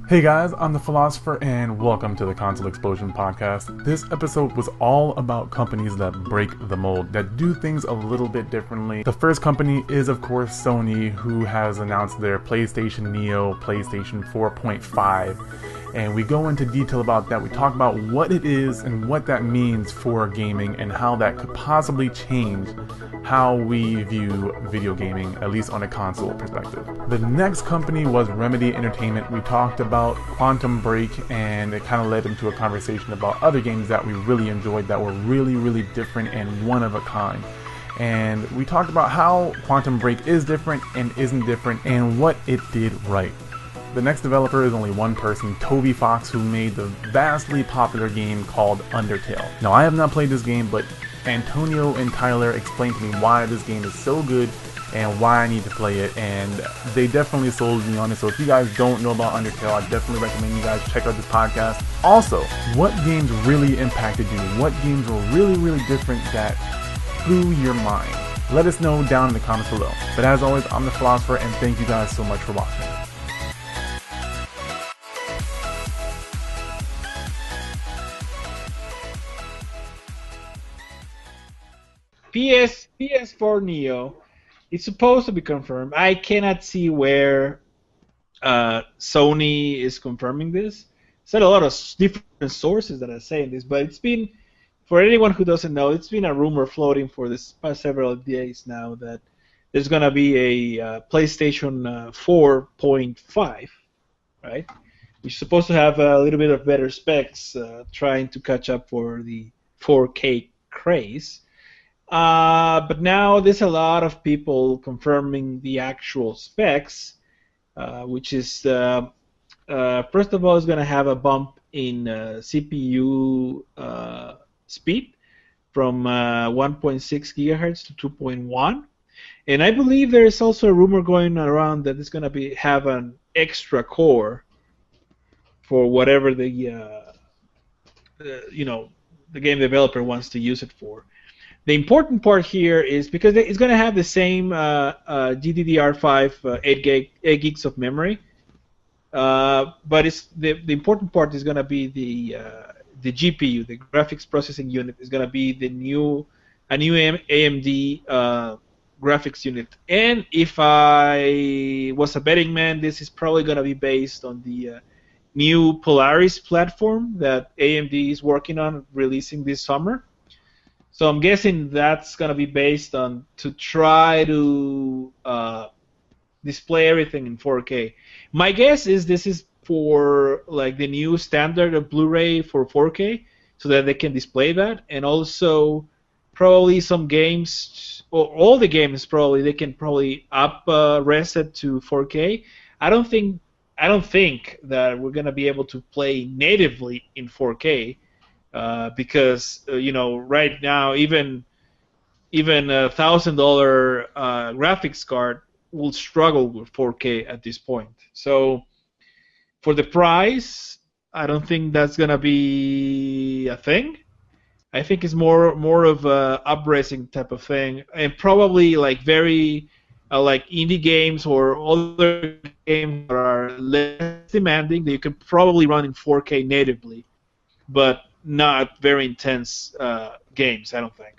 Hey guys, I'm the Philosopher, and welcome to the Console Explosion podcast. This episode was all about companies that break the mold, that do things a little bit differently. The first company is, of course, Sony, who has announced their PlayStation Neo, PlayStation 4.5, and we go into detail about that. We talk about what it is and what that means for gaming and how that could possibly change how we view video gaming, at least on a console perspective. The next company was Remedy Entertainment. We talked about Quantum Break, and it kind of led into a conversation about other games that we really enjoyed that were really different and one of a kind. And we talked about how Quantum Break is different and isn't different and what it did right. The next developer is only one person, Toby Fox, who made the vastly popular game called Undertale. Now, I have not played this game, but Antonio and Tyler explained to me why this game is so good and why I need to play it, and they definitely sold me on it. So if you guys don't know about Undertale, I definitely recommend you guys check out this podcast. Also, what games really impacted you? What games were really different that blew your mind? Let us know down in the comments below. But as always, I'm the Philosopher, and thank you guys so much for watching. PS4 Neo, it's supposed to be confirmed. I cannot see where Sony is confirming this. There's a lot of different sources that are saying this, but it's been, for anyone who doesn't know, it's been a rumor floating for this past several days now that there's going to be a PlayStation 4.5, right? Which is supposed to have a little bit of better specs, trying to catch up for the 4K craze. But now there's a lot of people confirming the actual specs, which is, first of all, it's going to have a bump in CPU speed from 1.6 gigahertz to 2.1. And I believe there is also a rumor going around that it's going to have an extra core for whatever the game developer wants to use it for. The important part here is because it's going to have the same GDDR5 8 gigs of memory, but it's the important part is going to be the GPU, the graphics processing unit, is going to be a new AMD graphics unit. And if I was a betting man, this is probably going to be based on the new Polaris platform that AMD is working on releasing this summer. So I'm guessing that's going to be based on to try to display everything in 4K. My guess is this is for like the new standard of Blu-ray for 4K, so that they can display that, and also probably some games, or all the games probably they can probably res it to 4K. I don't think that we're going to be able to play natively in 4K. Because right now even $1,000 graphics card will struggle with 4K at this point. So for the price, I don't think that's gonna be a thing. I think it's more of a up-resing type of thing, and probably like very like indie games or other games that are less demanding that you can probably run in 4K natively, but not very intense games, I don't think.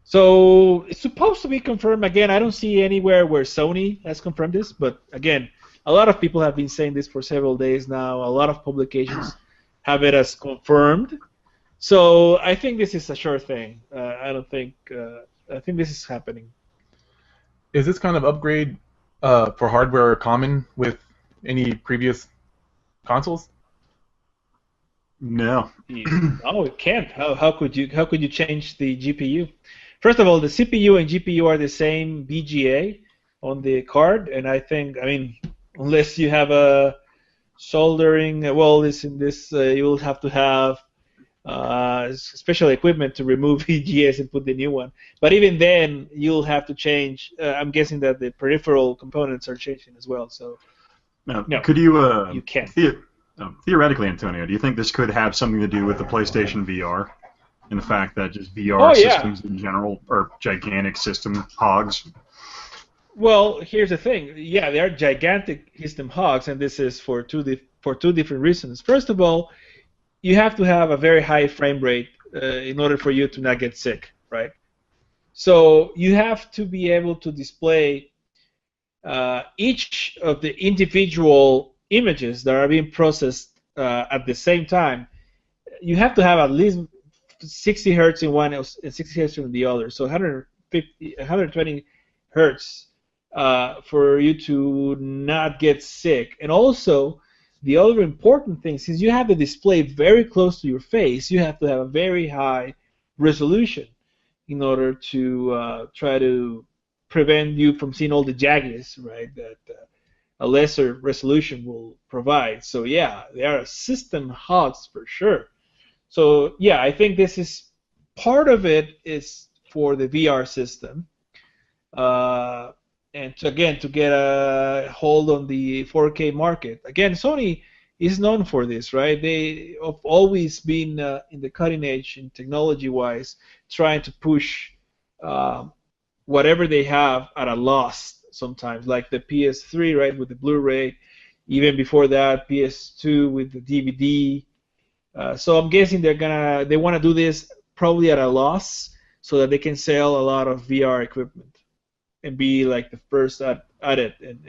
So it's supposed to be confirmed. Again, I don't see anywhere where Sony has confirmed this, but again, a lot of people have been saying this for several days now. A lot of publications have it as confirmed. So I think this is a sure thing. I think this is happening. Is this kind of upgrade for hardware common with any previous consoles? No. No, it can't. How could you change the GPU? First of all, the CPU and GPU are the same VGA on the card, and I mean, unless you have a soldering welders in this, you will have to have special equipment to remove VGAs and put the new one. But even then, you'll have to change. I'm guessing that the peripheral components are changing as well. So no, could you? You can't. Theoretically, Antonio, do you think this could have something to do with the PlayStation VR and the fact that just VR systems in general are gigantic system hogs? Well, here's the thing. Yeah, they are gigantic system hogs, and this is for two different reasons. First of all, you have to have a very high frame rate in order for you to not get sick, right? So you have to be able to display each of the individual images that are being processed at the same time. You have to have at least 60 hertz in one and 60 hertz in the other. So 120 hertz for you to not get sick. And also, the other important thing, since you have the display very close to your face, you have to have a very high resolution in order to try to prevent you from seeing all the jagginess, right, that a lesser resolution will provide. So yeah, they are system hogs for sure. So yeah, I think this is part of it is for the VR system, and to get a hold on the 4K market. Again, Sony is known for this, right? They have always been in the cutting edge in technology-wise, trying to push whatever they have at a loss sometimes, like the PS3, right, with the Blu-ray. Even before that, PS2 with the DVD. So I'm guessing they want to do this probably at a loss so that they can sell a lot of VR equipment and be like the first at it. And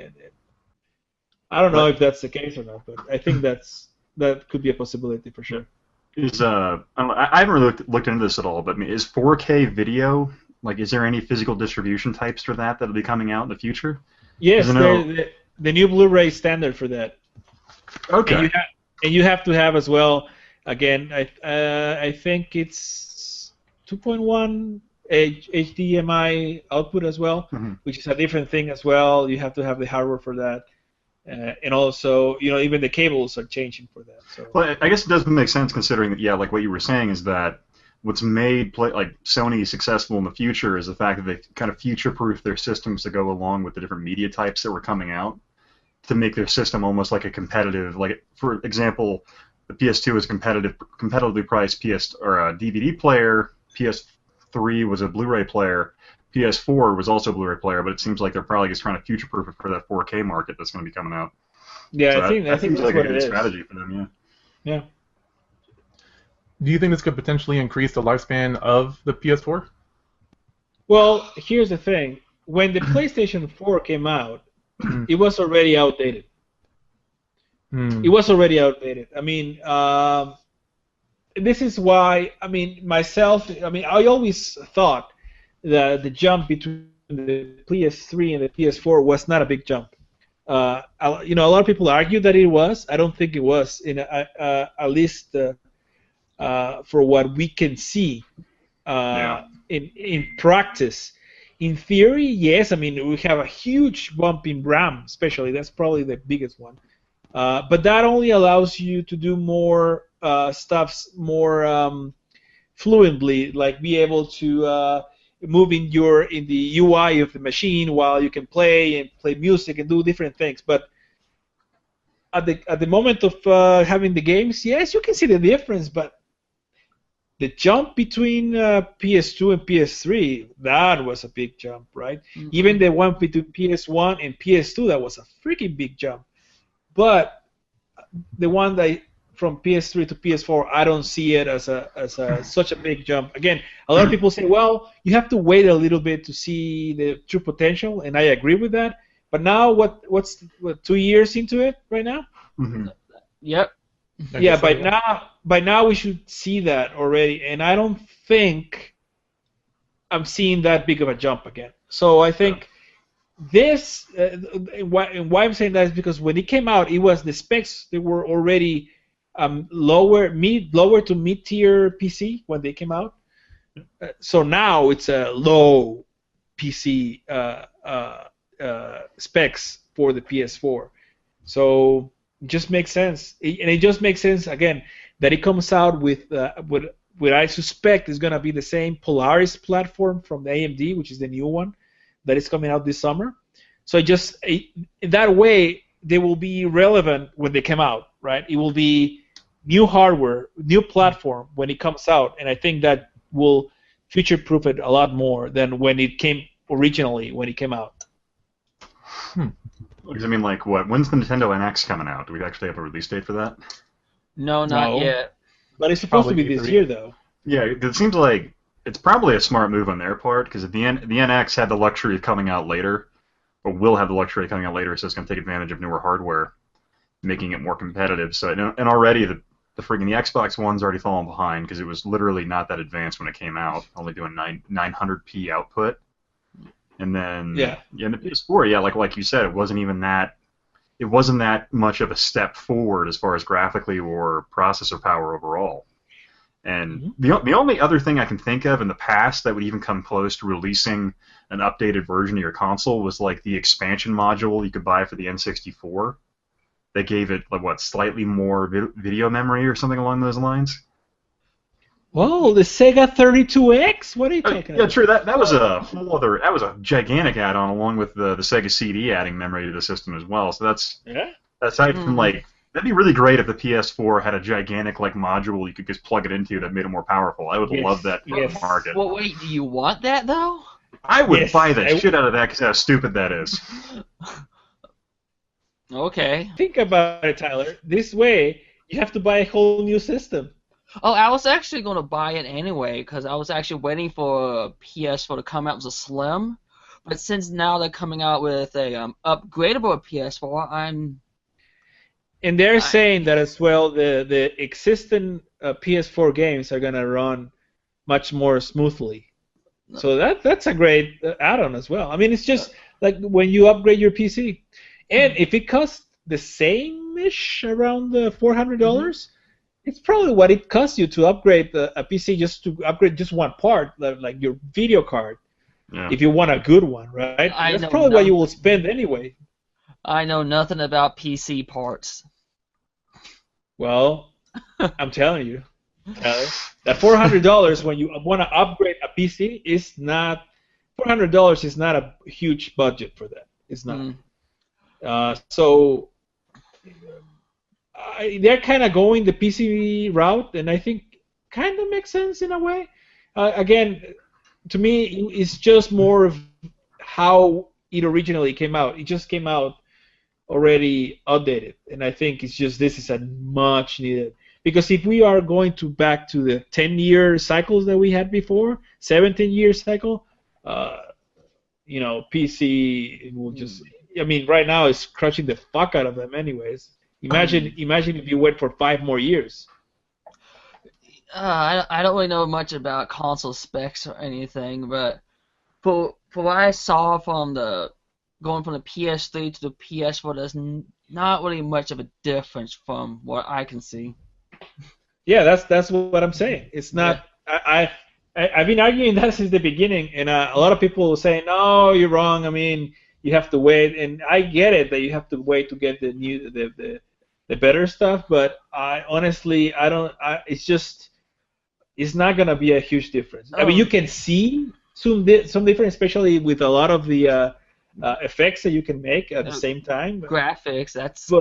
I don't know if that's the case or not, but I think that could be a possibility for sure. I haven't really looked into this at all, but I mean, is 4K video, like, is there any physical distribution types for that that'll be coming out in the future? Yes, the new Blu-ray standard for that. Okay. And you have to have as well. Again, I think it's 2.1 HDMI output as well, which is a different thing as well. You have to have the hardware for that, and also, even the cables are changing for that. So. Well, I guess it does make sense considering that, like what you were saying is that what's made Sony successful in the future is the fact that they kind of future-proof their systems to go along with the different media types that were coming out to make their system almost like a competitive, like, for example, the PS2 is competitively priced DVD player. PS3 was a Blu-ray player. PS4 was also a Blu-ray player, but it seems like they're probably just trying to future-proof it for that 4K market that's going to be coming out. Yeah, so I think that's like what a good it is. strategy for them. Yeah. Do you think this could potentially increase the lifespan of the PS4? Well, here's the thing. When the PlayStation 4 came out, it was already outdated. It was already outdated. I mean, this is why, I always thought that the jump between the PS3 and the PS4 was not a big jump. A lot of people argue that it was. I don't think it was, at least for what we can see in practice. In theory, yes. I mean, we have a huge bump in RAM, especially. That's probably the biggest one. But that only allows you to do more stuff more fluently, like be able to move in the UI of the machine while you can play music and do different things. But at the moment of having the games, yes, you can see the difference. But the jump between PS2 and PS3, that was a big jump, right? Mm-hmm. Even the one between PS1 and PS2, that was a freaking big jump. But the one that from PS3 to PS4, I don't see it as such a big jump. Again, a lot of people say, well, you have to wait a little bit to see the true potential, and I agree with that. But now, what's 2 years into it right now? Mm-hmm. Yep. Yeah, by now we should see that already, and I don't think I'm seeing that big of a jump again. So I think this, and why I'm saying that is because when it came out, it was the specs that were already lower to mid-tier PC when they came out. So now it's a low PC specs for the PS4. So it just makes sense, and it just makes sense again that it comes out with what I suspect is going to be the same Polaris platform from the AMD, which is the new one that is coming out this summer. So in that way, they will be relevant when they come out, right? It will be new hardware, new platform when it comes out, and I think that will future-proof it a lot more than when it came originally when it came out. Because I mean, like, what? When's the Nintendo NX coming out? Do we actually have a release date for that? No, not No. yet. But it's supposed to be Probably this E3. year, though. Yeah, it seems like it's probably a smart move on their part because the NX had the luxury of coming out later, or will have the luxury of coming out later, so it's going to take advantage of newer hardware, making it more competitive. So and already the freaking the Xbox One's already fallen behind because it was literally not that advanced when it came out, only doing 900p output. And then and the PS4, yeah, like you said, it wasn't that much of a step forward as far as graphically or processor power overall. And the only other thing I can think of in the past that would even come close to releasing an updated version of your console was like the expansion module you could buy for the N64. They gave it like what, slightly more video memory or something along those lines. Whoa, the Sega 32X? What are you talking about? Yeah, true. That was a whole other. That was a gigantic add-on along with the Sega CD adding memory to the system as well. So that's aside from like. That'd be really great if the PS4 had a gigantic like module you could just plug it into that made it more powerful. I would love that for the market. Well, wait, do you want that though? I would buy the shit out of that because how stupid that is. Okay. Think about it, Tyler. This way, you have to buy a whole new system. Oh, I was actually going to buy it anyway because I was actually waiting for a PS4 to come out with a Slim. But since now they're coming out with a upgradable PS4, And they're saying that as well. The existing PS4 games are gonna run much more smoothly. So that's a great add-on as well. I mean, it's just like when you upgrade your PC, and if it costs the same-ish, around the $400, it's probably what it costs you to upgrade a PC, just to upgrade just one part, like your video card. Yeah. If you want a good one, right? That's probably what you will spend anyway. I know nothing about PC parts. Well, I'm telling you, Tyler, that $400 when you want to upgrade a PC is not $400 is not a huge budget for that. It's not. So they're kind of going the PC route, and I think kind of makes sense in a way. Again, to me, it's just more of how it originally came out. It just came out already outdated, and I think it's just this is a much needed, because if we are going back to the 10-year cycles that we had before, 17-year cycle, PC will just, I mean, right now it's crushing the fuck out of them anyways. Imagine if you wait for 5 more years. I don't really know much about console specs or anything, but for what I saw from going from the PS3 to the PS4, there's not really much of a difference from what I can see. Yeah, that's what I'm saying. It's not. Yeah. I've been arguing that since the beginning, and a lot of people will say, "No, you're wrong. I mean, you have to wait." And I get it that you have to wait to get the better stuff, but I honestly don't. It's not gonna be a huge difference. I mean, you can see some difference, especially with a lot of the effects that you can make at the same time. Graphics, that's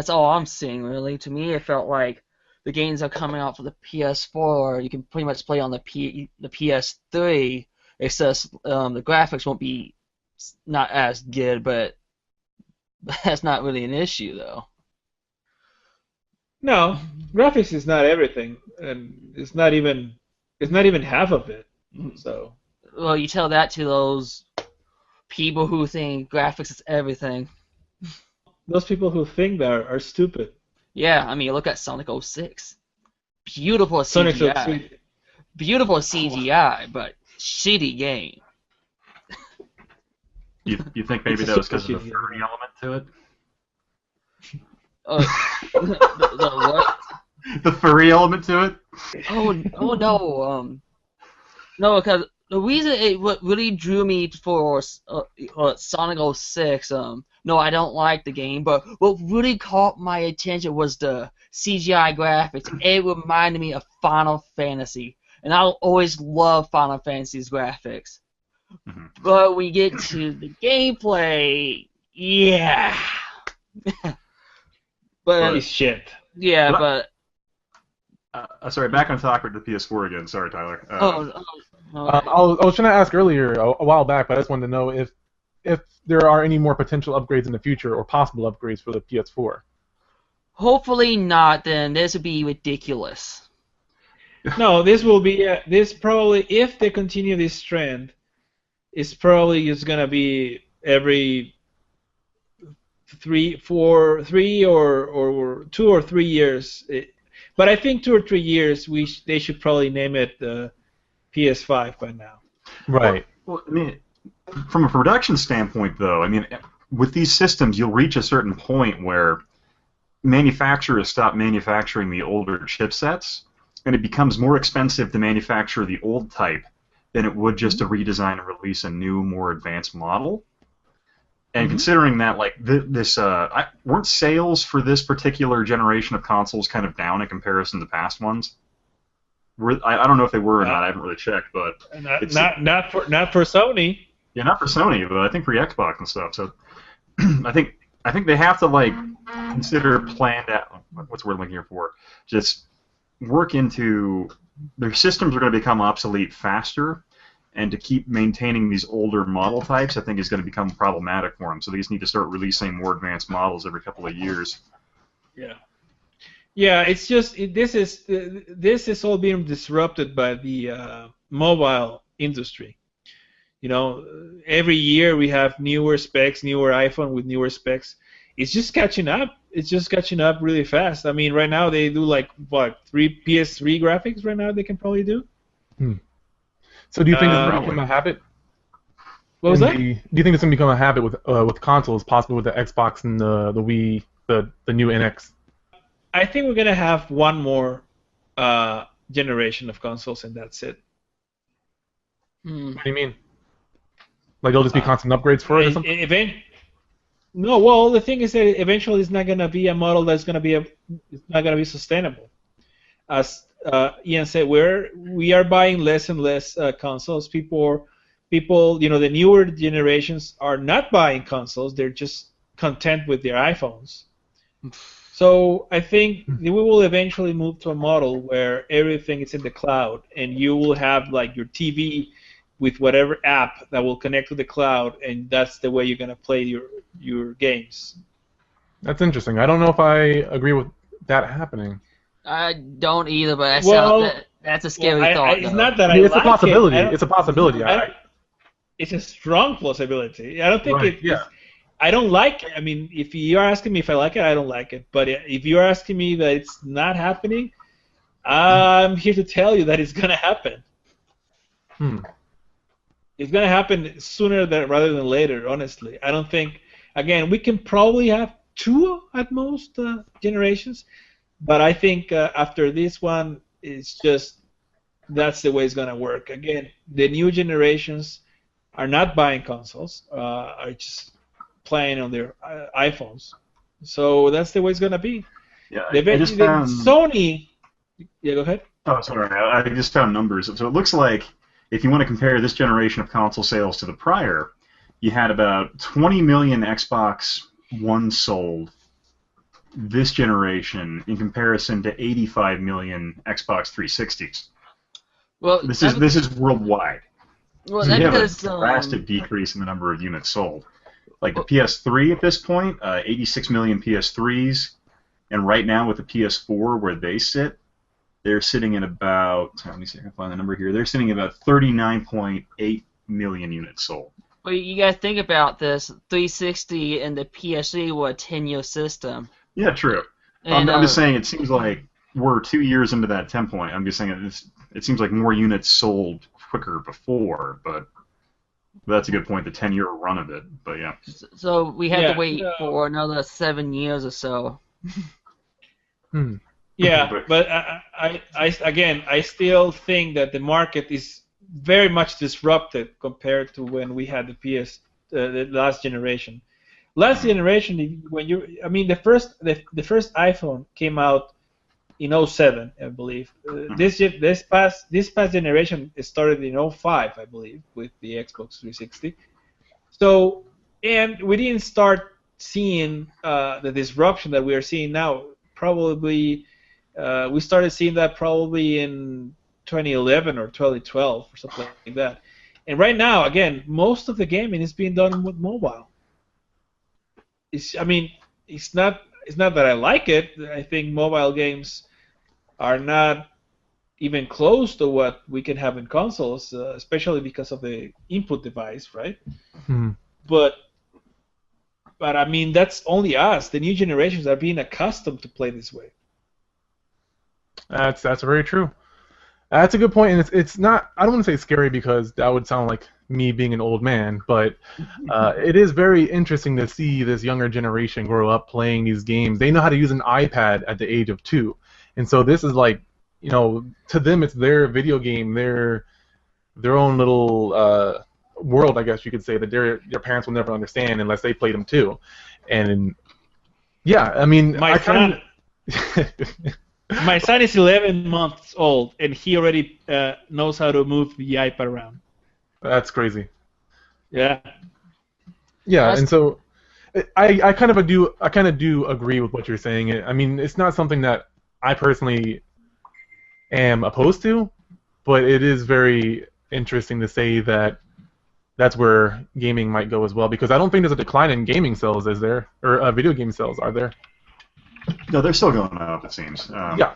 all I'm seeing, really. To me, it felt like the games are coming out for the PS4. You can pretty much play on the PS3, except the graphics won't be not as good, but that's not really an issue, though. No, graphics is not everything, and it's not even half of it. So. Well, you tell that to those people who think graphics is everything. Those people who think that are stupid. Yeah, I mean, look at Sonic 06. Beautiful CGI. Beautiful CGI, but shitty game. You think maybe that was because of the furry element to it? The what? The furry element to it? Oh no. No, because the reason what really drew me for Sonic 06, no, I don't like the game, but what really caught my attention was the CGI graphics. It reminded me of Final Fantasy, and I always love Final Fantasy's graphics. Mm-hmm. But we get to the gameplay, yeah. But it's shit. Yeah, but. Sorry, back on topic with the PS4 again. Sorry, Tyler. I was trying to ask earlier a while back, but I just wanted to know if if there are any more potential upgrades in the future or possible upgrades for the PS4. Hopefully not. Then this would be ridiculous. No, this will be this probably, if they continue this trend, it's probably just gonna be every 3 or 2 or 3 years. But I think 2 or 3 years they should probably name it PS5 by now. Right. Well, I mean, from a production standpoint, though, I mean, with these systems, you'll reach a certain point where manufacturers stop manufacturing the older chipsets, and it becomes more expensive to manufacture the old type than it would just to redesign and release a new, more advanced model. And considering that, like, weren't sales for this particular generation of consoles kind of down in comparison to past ones? I don't know if they were or not. I haven't really checked, but not for Sony. Yeah, not for Sony, but I think for Xbox and stuff. So I think they have to like consider planned out. What's the word I'm looking here for? Just work into their systems are going to become obsolete faster, and to keep maintaining these older model types, I think is going to become problematic for them. So they just need to start releasing more advanced models every couple of years. Yeah. Yeah, it's just this is all being disrupted by the mobile industry. You know, every year we have newer specs, newer iPhone with newer specs. It's just catching up. It's just catching up really fast. I mean, right now they do like what, 3 PS3 graphics right now they can probably do. So do you think it's going to become a habit? What was that? Do you think it's going to become a habit with consoles, possibly with the Xbox and the Wii, the new NX? I think we're gonna have one more generation of consoles, and that's it. What do you mean? Like it'll just be constant upgrades for it or something? No, well, the thing is that eventually it's not gonna be a model that's gonna be it's not gonna be sustainable. As Ian said, we are buying less and less consoles. People, you know, the newer generations are not buying consoles; they're just content with their iPhones. So I think we will eventually move to a model where everything is in the cloud, and you will have like your TV with whatever app that will connect to the cloud, and that's the way you're gonna play your games. That's interesting. I don't know if I agree with that happening. I don't either, but that's a scary thought. It's not that it's a possibility. It's a possibility. It's a strong possibility. I don't think I don't like it. I mean, if you're asking me if I like it, I don't like it. But if you're asking me that it's not happening, I'm here to tell you that it's going to happen. It's going to happen sooner rather than later, honestly. I don't think, again, we can probably have 2 at most generations, but I think after this one, it's just that's the way it's going to work. Again, the new generations are not buying consoles, are just playing on their iPhones, so that's the way it's gonna be. Yeah, Sony. Yeah, go ahead. Oh, sorry, I just found numbers. So it looks like if you want to compare this generation of console sales to the prior, you had about 20 million Xbox One sold this generation in comparison to 85 million Xbox 360s. Well, this is worldwide. Well, so you have a because, drastic decrease in the number of units sold. Like the PS3 at this point, 86 million PS3s, and right now with the PS4 where they sit, they're sitting at about, let me see if I can find the number here, they're sitting at about 39.8 million units sold. Well, you got to think about this. 360 and the PS3 were a 10-year system. Yeah, true. And, I'm just saying it seems like we're 2 years into that 10 point. I'm just saying it seems like more units sold quicker before, but that's a good point, the 10-year run of it, but yeah. So we have to wait for another 7 years or so. Yeah, but I still think that the market is very much disrupted compared to when we had the last generation. Last generation, the first iPhone came out in 2007, I believe. This past generation started in 2005, I believe, with the Xbox 360. So, and we didn't start seeing the disruption that we are seeing now. Probably, we started seeing that probably in 2011 or 2012 or something like that. And right now, again, most of the gaming is being done with mobile. I mean, it's not that I like it. I think mobile games are not even close to what we can have in consoles, especially because of the input device, right? Hmm. But I mean, that's only us. The new generations are being accustomed to play this way. That's very true. That's a good point, and it's not. I don't want to say scary because that would sound like me being an old man, but it is very interesting to see this younger generation grow up playing these games. They know how to use an iPad at the age of 2, and so this is like, to them it's their video game, their own little world, I guess you could say, that their parents will never understand unless they played them too. And yeah, I mean, My son is 11 months old, and he already knows how to move the iPad around. That's crazy. Yeah. Yeah, and so I kind of do agree with what you're saying. I mean, it's not something that I personally am opposed to, but it is very interesting to say that that's where gaming might go as well, because I don't think there's a decline in gaming sales, is there? Or video game sales, are there? No, they're still going up, it seems. Yeah.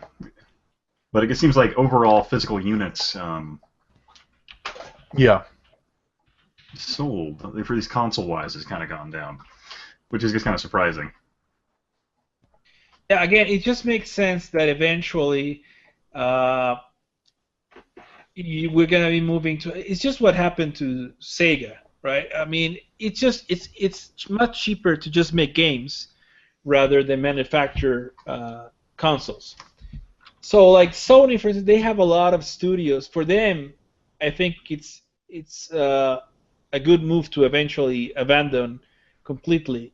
But it seems like overall physical units Yeah. sold, for these console-wise, has kind of gone down, which is just kind of surprising. Yeah, again, it just makes sense that eventually we're going to be moving to. It's just what happened to Sega, right? I mean, it's much cheaper to just make games rather than manufacture consoles. So, like Sony, for instance, they have a lot of studios. For them, I think it's a good move to eventually abandon completely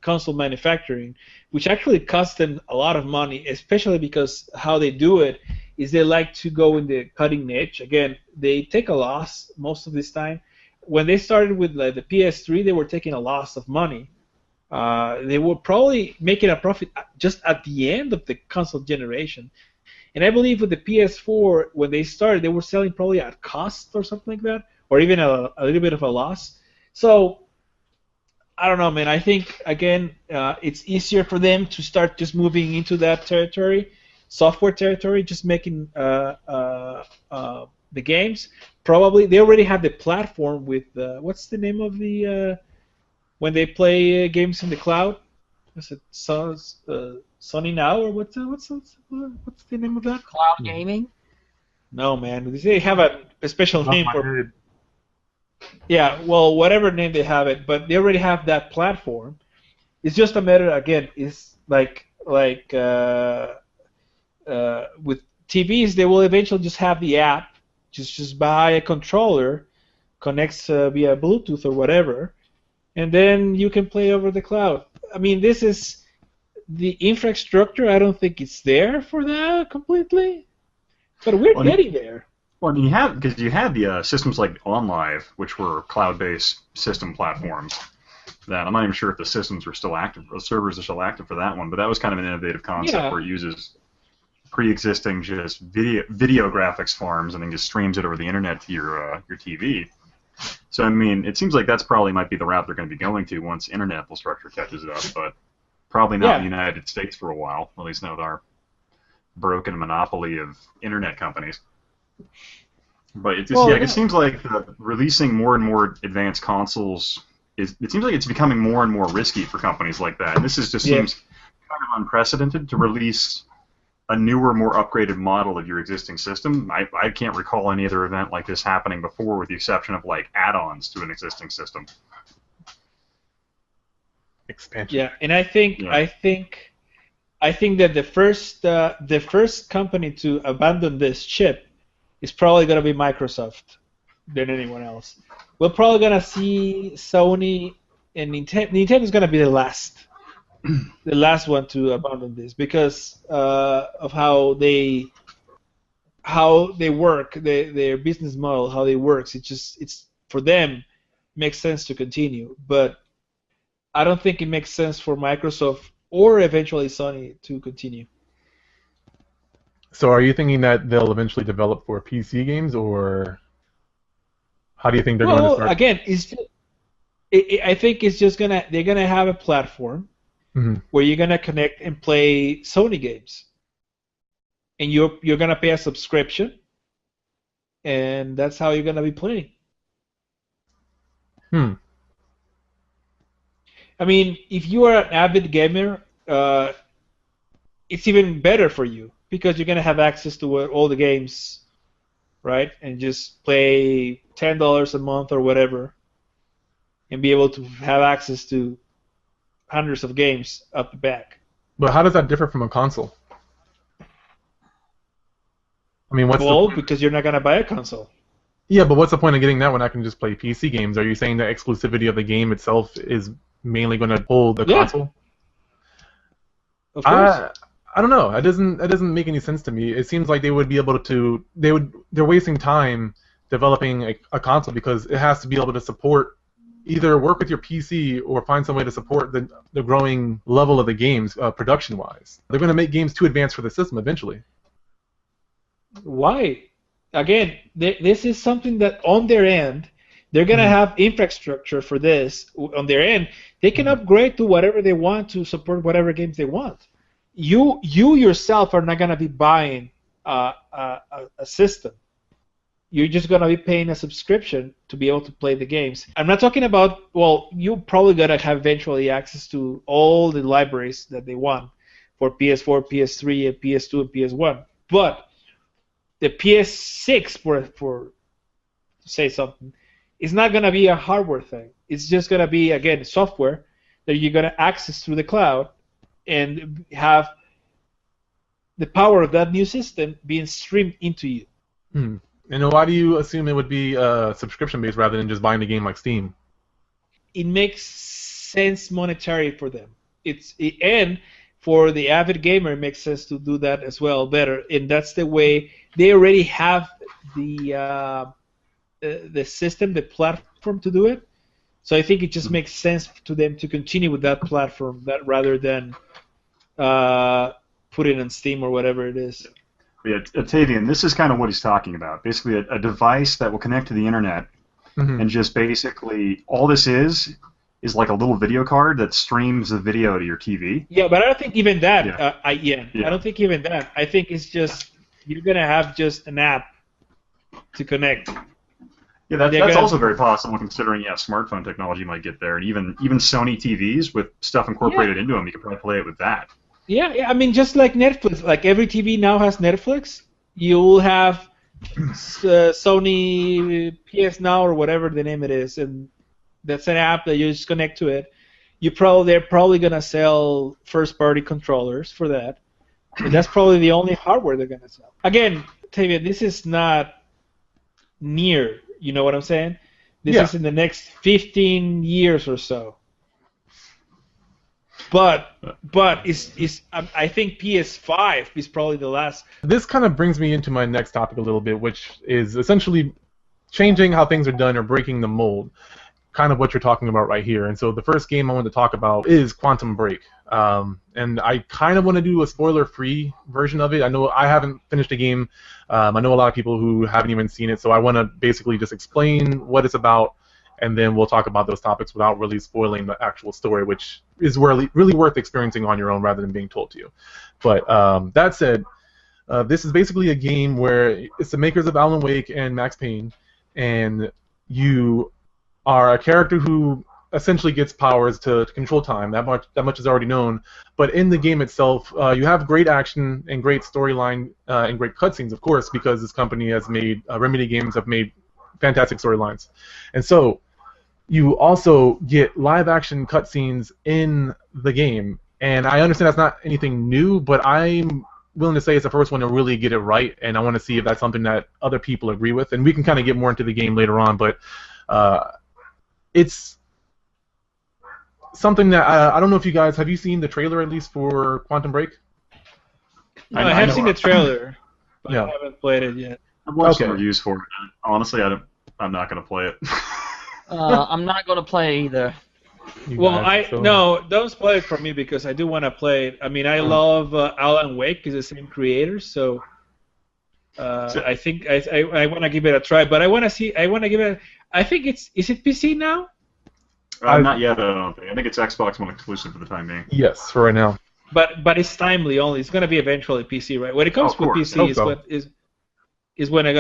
console manufacturing, which actually costs them a lot of money, especially because how they do it is they like to go in the cutting niche. Again, they take a loss most of this time. When they started with the PS3, they were taking a loss of money. They were probably making a profit just at the end of the console generation. And I believe with the PS4, when they started, they were selling probably at cost or something like that, or even a little bit of a loss. So, I don't know, man. I think, again, it's easier for them to start just moving into that territory, software territory, just making the games. Probably, they already have the platform with, what's the name of the, when they play games in the cloud? Is it Sony Now, or what's the name of that? Cloud gaming? No, man. They have a special Off name my for. head. Yeah, well, whatever name they have it, but they already have that platform. It's just a matter, again, it's like with TVs, they will eventually just have the app, just buy a controller, connects via Bluetooth or whatever, and then you can play over the cloud. I mean, this is the infrastructure. I don't think it's there for that completely, but we're getting there. Well, you had the systems like OnLive, which were cloud-based system platforms. That I'm not even sure if the systems were still active, the servers are still active for that one, but that was kind of an innovative concept where it uses pre-existing just video graphics farms and then just streams it over the internet to your TV. So I mean, it seems like that's probably might be the route they're going to be going to once internet infrastructure catches up, but probably not in the United States for a while, at least not with our broken monopoly of internet companies. But it just it seems like releasing more and more advanced consoles it seems like it's becoming more and more risky for companies like that. And this seems kind of unprecedented to release a newer, more upgraded model of your existing system. I can't recall any other event like this happening before, with the exception of like add-ons to an existing system. Expansion. Yeah, and I think that the first company to abandon this chip is probably going to be Microsoft than anyone else. We're probably going to see Sony and Nintendo. Nintendo is going to be the last one to abandon this because of how they work, their business model, how they works. It's for them makes sense to continue, but I don't think it makes sense for Microsoft or eventually Sony to continue. So are you thinking that they'll eventually develop for PC games, or? How do you think they're going to Well, start? again, I think it's just they're gonna have a platform Mhm. where you're gonna connect and play Sony games, and you're gonna pay a subscription, and that's how you're gonna be playing. Hmm. I mean, if you are an avid gamer, it's even better for you because you're gonna have access to all the games, right? And just play $10 a month or whatever, and be able to have access to hundreds of games up the back. But how does that differ from a console? I mean, what's the Well, point? because you're not gonna buy a console. Yeah, but what's the point of getting that when I can just play PC games? Are you saying the exclusivity of the game itself is mainly going to hold the Yeah. console? Of course. I don't know. It doesn't make any sense to me. It seems like they would be able to they're wasting time developing a console because it has to be able to support either work with your PC or find some way to support the growing level of the games production wise. They're going to make games too advanced for the system eventually. Why? Again, this is something that on their end, they're going to have infrastructure for this. On their end, they can upgrade to whatever they want to support whatever games they want. You yourself are not going to be buying a system. You're just going to be paying a subscription to be able to play the games. I'm not talking about, well, you're probably going to have eventually access to all the libraries that they want for PS4, PS3, and PS2, and PS1. But the PS6, for to say something, is not going to be a hardware thing. It's just going to be, again, software that you're going to access through the cloud and have the power of that new system being streamed into you. Hmm. And why do you assume it would be subscription-based rather than just buying the game like Steam? It makes sense monetarily for them. And for the avid gamer, it makes sense to do that as well better. And that's the way they already have the system, the platform to do it. So I think it just makes sense to them to continue with that platform rather than put it on Steam or whatever it is. Yeah, Octavian, this is kind of what he's talking about. Basically, a device that will connect to the internet, and just basically all this is like a little video card that streams the video to your TV. Yeah, but I don't think even that. Yeah. I don't think even that. I think it's just you're gonna have just an app to connect. Yeah, that's also very possible considering smartphone technology might get there, and even Sony TVs with stuff incorporated into them, you could probably play it with that. Yeah, I mean, just like Netflix, like every TV now has Netflix. You'll have Sony PS Now or whatever the name it is, and that's an app that you just connect to it. They're probably gonna sell first-party controllers for that, and that's probably the only hardware they're gonna sell. Again, Tavia, this is not near. You know what I'm saying? This is in the next 15 years or so. But I think PS5 is probably the last. This kind of brings me into my next topic a little bit, which is essentially changing how things are done or breaking the mold. Kind of what you're talking about right here. And so the first game I want to talk about is Quantum Break. And I kind of want to do a spoiler-free version of it. I know I haven't finished the game. I know a lot of people who haven't even seen it, so I want to basically just explain what it's about, and then we'll talk about those topics without really spoiling the actual story, which is really worth experiencing on your own rather than being told to you. But that said, this is basically a game where it's the makers of Alan Wake and Max Payne, and you are a character who essentially gets powers to control time. That much is already known. But in the game itself, you have great action and great storyline and great cutscenes, of course, because this company has made Remedy Games have made fantastic storylines, and so you also get live action cutscenes in the game. And I understand that's not anything new, but I'm willing to say it's the first one to really get it right, and I want to see if that's something that other people agree with. And we can kind of get more into the game later on, but it's something that I don't know if you guys have you seen the trailer at least for Quantum Break? No, I have seen the trailer, but Yeah. I haven't played it yet. I've watched Okay. some reviews for it. Honestly, I'm not going to play it. I'm not gonna play either. You Well, guys, so- no, don't spoil it for me because I do want to play it. I mean, I love Alan Wake. He's the same creator, so I think I want to give it a try, but I want to see. I want to give it. I think is it PC now? Not yet. I don't think. I think it's Xbox One exclusive for the time being. Yes, for right now. But it's timely only. It's gonna be eventually PC, right? When it comes with PC, is when I'm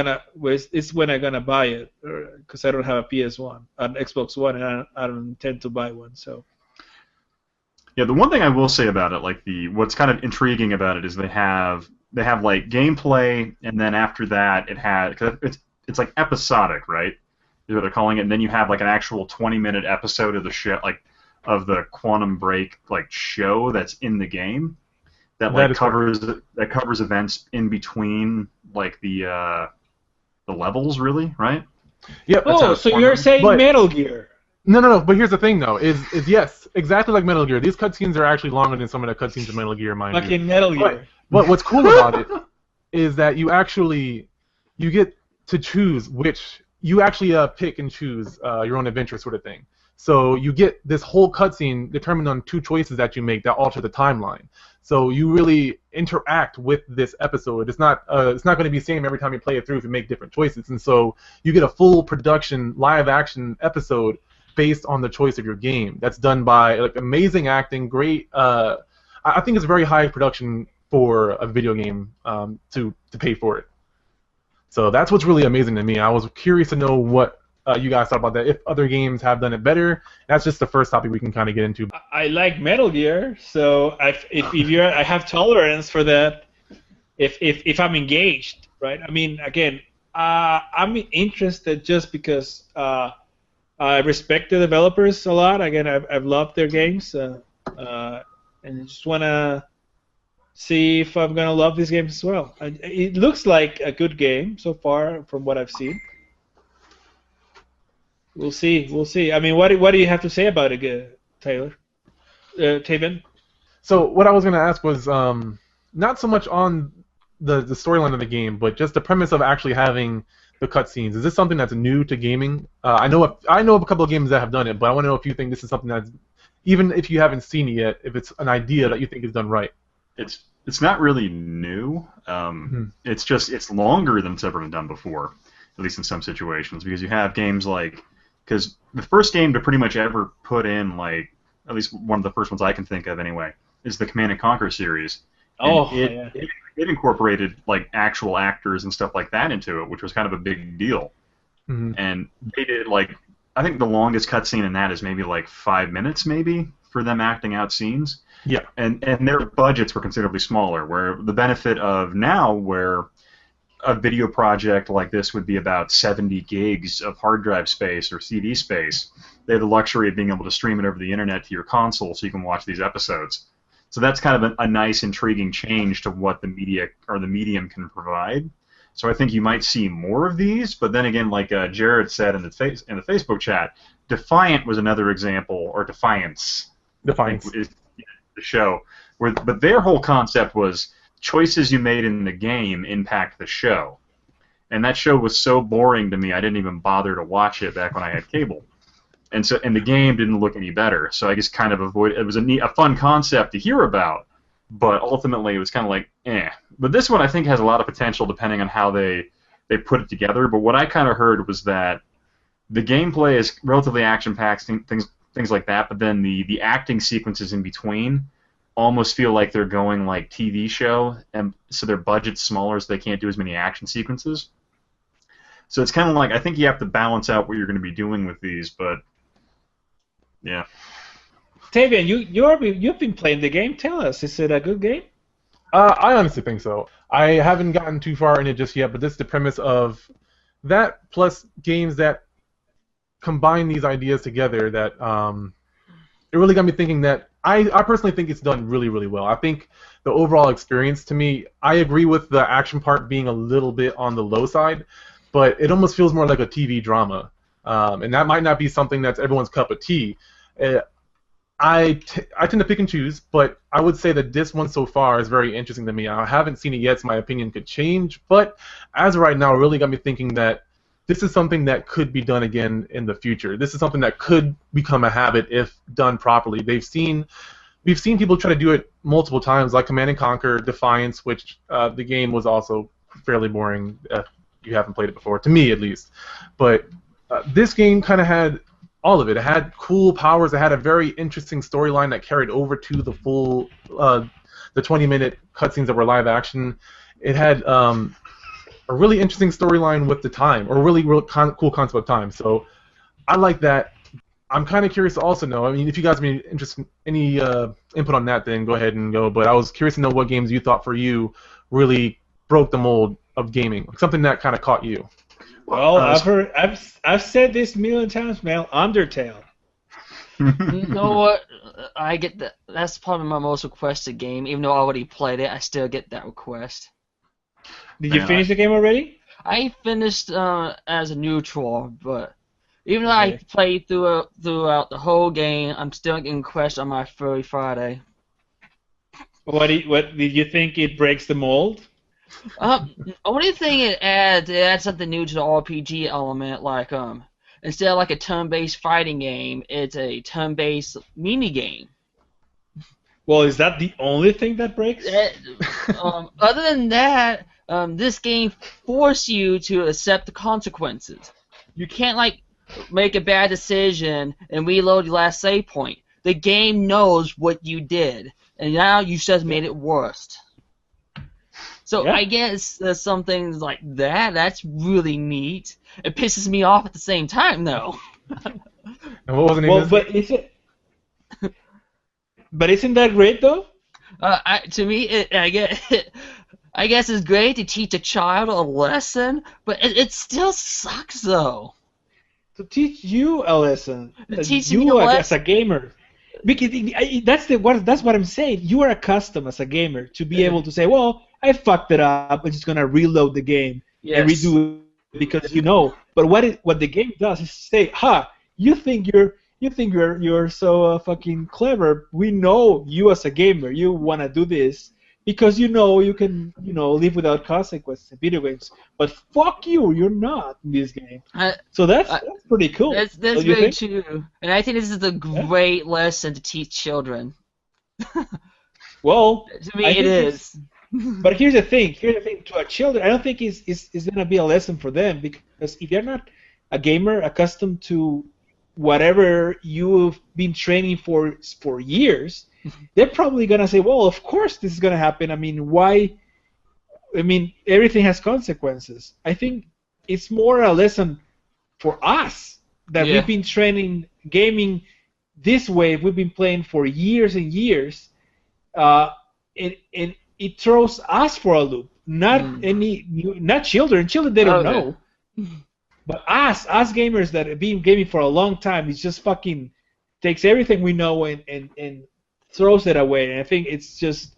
gonna buy it, because I don't have a PS1, an Xbox One, and I don't intend to buy one. So. Yeah, the one thing I will say about it, like what's kind of intriguing about it is they have like gameplay, and then after that cause it's like episodic, right? Is what they're calling it. And then you have like an actual 20-minute episode of the show, like of the Quantum Break like show that's in the game that covers events in between like the levels, really, right? Yep. Oh, so you're saying Metal Gear? No. But here's the thing, though: is yes, exactly like Metal Gear. These cutscenes are actually longer than some of the cutscenes of Metal Gear, mind you. Fucking Metal Gear. But what's cool about it is that you get to choose which. You actually pick and choose your own adventure sort of thing. So you get this whole cutscene determined on 2 choices that you make that alter the timeline. So you really interact with this episode. It's not going to be the same every time you play it through if you make different choices. And so you get a full production live action episode based on the choice of your game. That's done by like amazing acting, great. I think it's very high production for a video game to pay for it. So that's what's really amazing to me. I was curious to know what you guys thought about that. If other games have done it better, that's just the first topic we can kind of get into. I like Metal Gear, so I have tolerance for that. If I'm engaged, right? I mean, again, I'm interested just because I respect the developers a lot. Again, I've loved their games, and I just wanna see if I'm gonna love these games as well. It looks like a good game so far from what I've seen. We'll see. I mean, what do you have to say about it, Taylor? Taven? So what I was gonna ask was not so much on the storyline of the game, but just the premise of actually having the cutscenes. Is this something that's new to gaming? I know of a couple of games that have done it, but I want to know if you think this is something that's, even if you haven't seen it yet, if it's an idea that you think is done right. It's not really new. It's longer than it's ever been done before, at least in some situations, because you have games like, because the first game to pretty much ever put in, like, at least one of the first ones I can think of anyway, is the Command & Conquer series. It incorporated like actual actors and stuff like that into it, which was kind of a big deal. Mm-hmm. And they did like, I think the longest cutscene in that is maybe like 5 minutes, maybe, for them acting out scenes. Yeah. And their budgets were considerably smaller, where the benefit of now, where a video project like this would be about 70 gigs of hard drive space or CD space, they have the luxury of being able to stream it over the internet to your console so you can watch these episodes. So that's kind of a nice, intriguing change to what the media or the medium can provide. So I think you might see more of these, but then again, like Jared said in the Facebook chat, Defiant was another example, or Defiance. Defiance is the show, but their whole concept was choices you made in the game impact the show, and that show was so boring to me I didn't even bother to watch it back when I had cable. And the game didn't look any better, so I just kind of avoided. It was a fun concept to hear about, but ultimately it was kind of like, eh. But this one I think has a lot of potential depending on how they put it together. But what I kind of heard was that the gameplay is relatively action-packed, things like that, but then the acting sequences in between almost feel like they're going like TV show, and so their budget's smaller, so they can't do as many action sequences. So it's kind of like, I think you have to balance out what you're going to be doing with these, but yeah. Tavian, you've been playing the game. Tell us, is it a good game? I honestly think so. I haven't gotten too far in it just yet, but this is the premise of that plus games that combine these ideas together that it really got me thinking that I personally think it's done really, really well. I think the overall experience, to me, I agree with the action part being a little bit on the low side, but it almost feels more like a TV drama. And that might not be something that's everyone's cup of tea. I tend to pick and choose, but I would say that this one so far is very interesting to me. I haven't seen it yet, so my opinion could change, but as of right now, it really got me thinking that this is something that could be done again in the future. This is something that could become a habit if done properly. We've seen people try to do it multiple times, like Command & Conquer, Defiance, which the game was also fairly boring if you haven't played it before, to me at least. But this game kind of had all of it. It had cool powers. It had a very interesting storyline that carried over to the full, the 20-minute cutscenes that were live action. It had a really interesting storyline with the time, or really cool concept of time. So I like that. I'm kind of curious to also know, I mean, if you guys have any input on that, then go ahead and go. But I was curious to know what games you thought for you really broke the mold of gaming, like something that kind of caught you. Well, I've said this a million times, man. Undertale. You know what? I get that. That's probably my most requested game. Even though I already played it, I still get that request. Did you finish the game already? I finished as a neutral, but even though I played throughout the whole game, I'm still getting requests on my Furry Friday. What did you think it breaks the mold? Only thing it adds something new to the RPG element, like instead of like a turn-based fighting game, it's a turn-based mini game. Well, is that the only thing that breaks? Other than that, this game forces you to accept the consequences. You can't like make a bad decision and reload your last save point. The game knows what you did, and now you just made it worse. So I guess some things like that, that's really neat. It pisses me off at the same time, though. And what was the name of this? But isn't that great, though? To me, I guess it's great to teach a child a lesson, but it still sucks, though. To teach you a lesson. Teach me a lesson. As a gamer. Because that's what I'm saying. You are accustomed as a gamer to be able to say, well, I fucked it up. I'm just gonna reload the game and redo it because you know. But what the game does is say, you think you're so fucking clever. We know you as a gamer. You wanna do this because you know you can live without consequences in video games. But fuck you, you're not in this game. So that's pretty cool. That's very true. And I think this is a great lesson to teach children. Well, to me it is. But here's the thing. To our children, I don't think it's going to be a lesson for them because if they're not a gamer accustomed to whatever you've been training for years, they're probably going to say, well, of course this is going to happen. I mean, why? I mean, everything has consequences. I think it's more a lesson for us that we've been training gaming this way. We've been playing for years and years, and it throws us for a loop. Not children. Children, they don't know. But us gamers that have been gaming for a long time, it just fucking takes everything we know and throws it away. And I think it's just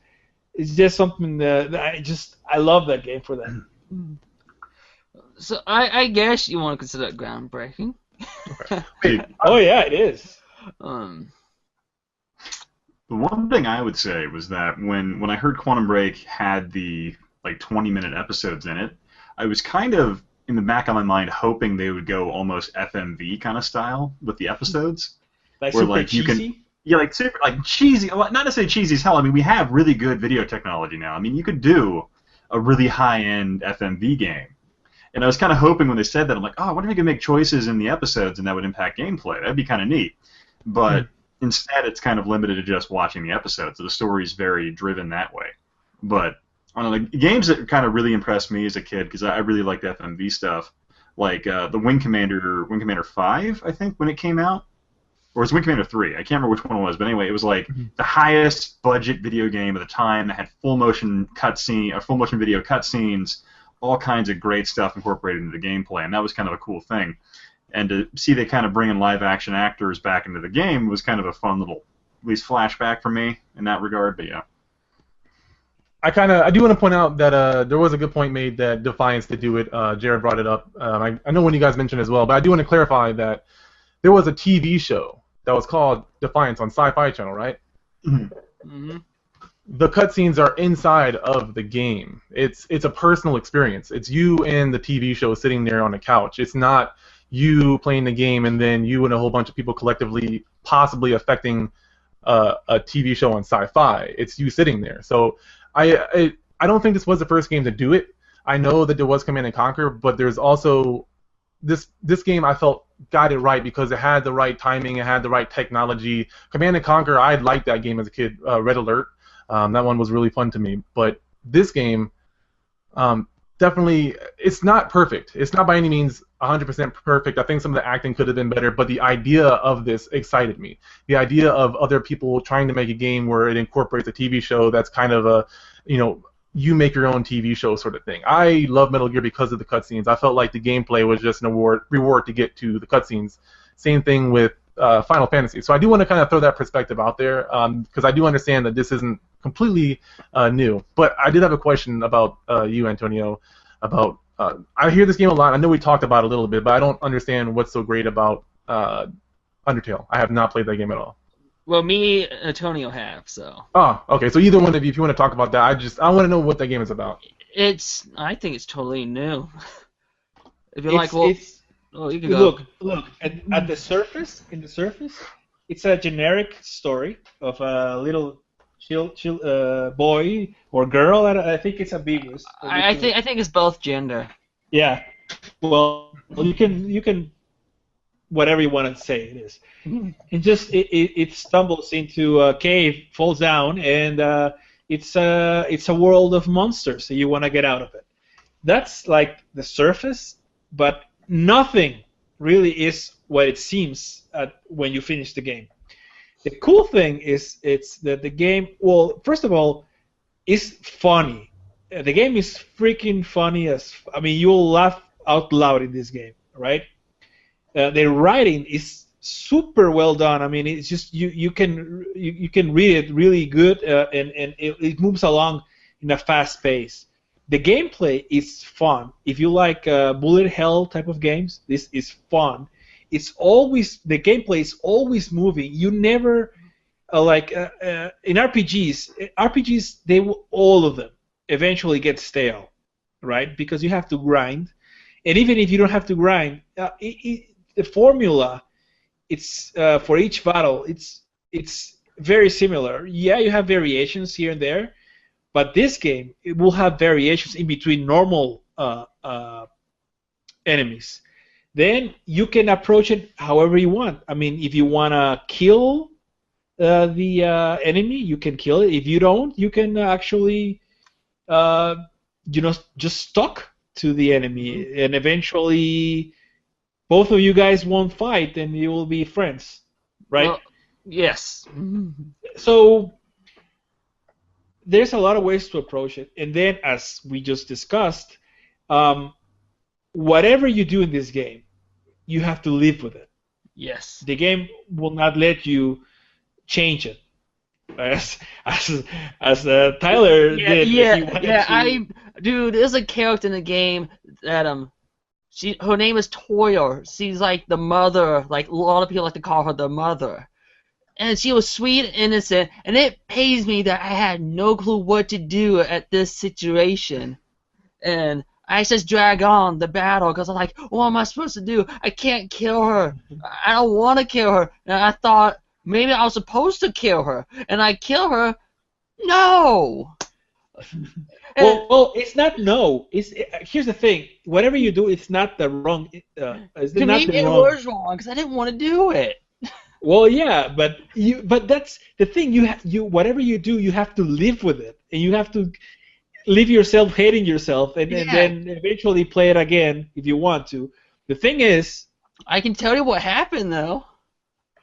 something that I love that game for that. So I guess you want to consider it groundbreaking. Oh yeah, it is. The one thing I would say was that when I heard Quantum Break had the 20-minute episodes in it, I was kind of in the back of my mind hoping they would go almost FMV kind of style with the episodes, like where super cheesy. Super cheesy. Well, not necessarily cheesy as hell. I mean, we have really good video technology now. I mean, you could do a really high-end FMV game, and I was kind of hoping when they said that, I'm like, oh, what if you could make choices in the episodes and that would impact gameplay? That'd be kind of neat, but. Instead, it's kind of limited to just watching the episodes. So the story is very driven that way. But I don't know, the games that kind of really impressed me as a kid, because I really liked FMV stuff, like the Wing Commander 5, I think, when it came out. Or it was Wing Commander 3. I can't remember which one it was. But anyway, it was like the highest budget video game of the time that had full motion video cutscenes, all kinds of great stuff incorporated into the gameplay. And that was kind of a cool thing. And to see they kind of bring in live-action actors back into the game was kind of a fun little, at least flashback for me in that regard. But yeah, I do want to point out that there was a good point made that Defiance did do it. Jared brought it up. I know when you guys mentioned as well, but I do want to clarify that there was a TV show that was called Defiance on Sci-Fi Channel, right? Mm-hmm. The cutscenes are inside of the game. It's a personal experience. It's you and the TV show sitting there on the couch. It's not you playing the game and then you and a whole bunch of people collectively possibly affecting a TV show on Sci-Fi. It's you sitting there. So I don't think this was the first game to do it. I know that there was Command and Conquer, but there's also this game I felt got it right because it had the right timing, it had the right technology. Command and Conquer, I liked that game as a kid. Red Alert, that one was really fun to me. But this game, definitely, it's not perfect. It's not by any means 100% perfect. I think some of the acting could have been better, but the idea of this excited me. The idea of other people trying to make a game where it incorporates a TV show that's kind of a, you make your own TV show sort of thing. I love Metal Gear because of the cutscenes. I felt like the gameplay was just an reward to get to the cutscenes. Same thing with Final Fantasy. So I do want to kind of throw that perspective out there because I do understand that this isn't completely new. But I did have a question about you, Antonio, about I hear this game a lot. I know we talked about it a little bit, but I don't understand what's so great about Undertale. I have not played that game at all. Well, me and Antonio have, so. Oh, okay. So either one of you, if you want to talk about that, I want to know what that game is about. I think it's totally new. If you you can go. go. Look. At the surface, it's a generic story of a little boy or girl. I think it's ambiguous. I think it's both gender. Yeah. Well, you can. Whatever you want to say it is. It stumbles into a cave, falls down, and it's a world of monsters, so you want to get out of it. That's like the surface, but nothing really is what it seems when you finish the game. The cool thing is it's that the game, well, first of all, is funny. The game is freaking funny you'll laugh out loud in this game, right? The writing is super well done. I mean, it's just you can read it really good, and it moves along in a fast pace. The gameplay is fun. If you like bullet hell type of games, this is fun. The gameplay is always moving. You never in RPGs they will, all of them eventually get stale, right? Because you have to grind, and even if you don't have to grind, the formula, it's for each battle, it's very similar. Yeah, you have variations here and there, but this game it will have variations in between normal enemies. Then you can approach it however you want. I mean, if you want to kill the enemy, you can kill it. If you don't, you can actually just talk to the enemy, and eventually both of you guys won't fight, and you will be friends, right? Well, yes. So there's a lot of ways to approach it, and then as we just discussed, whatever you do in this game, you have to live with it. Yes. The game will not let you change it, as Tyler did. Dude, there's a character in the game that her name is Toya. She's like the mother. Like a lot of people like to call her the mother. And she was sweet and innocent. And it pains me that I had no clue what to do at this situation. And I just drag on the battle because I'm like, what am I supposed to do? I can't kill her. I don't want to kill her. And I thought maybe I was supposed to kill her. And I kill her. No. Well, it's not no. Here's the thing. Whatever you do, it's not the wrong. To me, it was wrong because I didn't want to do it. Well, yeah, but that's the thing. Whatever you do, you have to live with it, and you have to leave yourself hating yourself, and then eventually play it again if you want to. The thing is, I can tell you what happened though.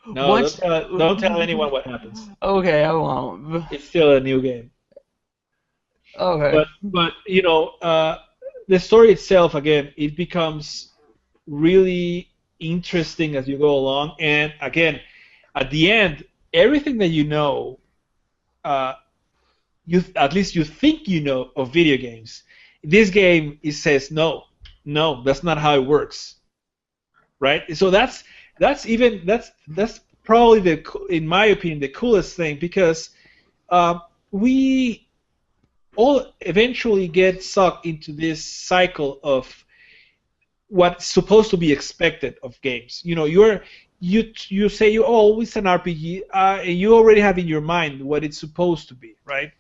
No, don't tell anyone what happens. Okay, I won't. It's still a new game. Okay. But the story itself, again, it becomes really interesting as you go along, and again, at the end, everything that you know, at least you think you know of video games. This game, it says no, that's not how it works, right? So that's probably in my opinion, the coolest thing, because we all eventually get sucked into this cycle of what's supposed to be expected of games. You say it's an RPG, and you already have in your mind what it's supposed to be, right?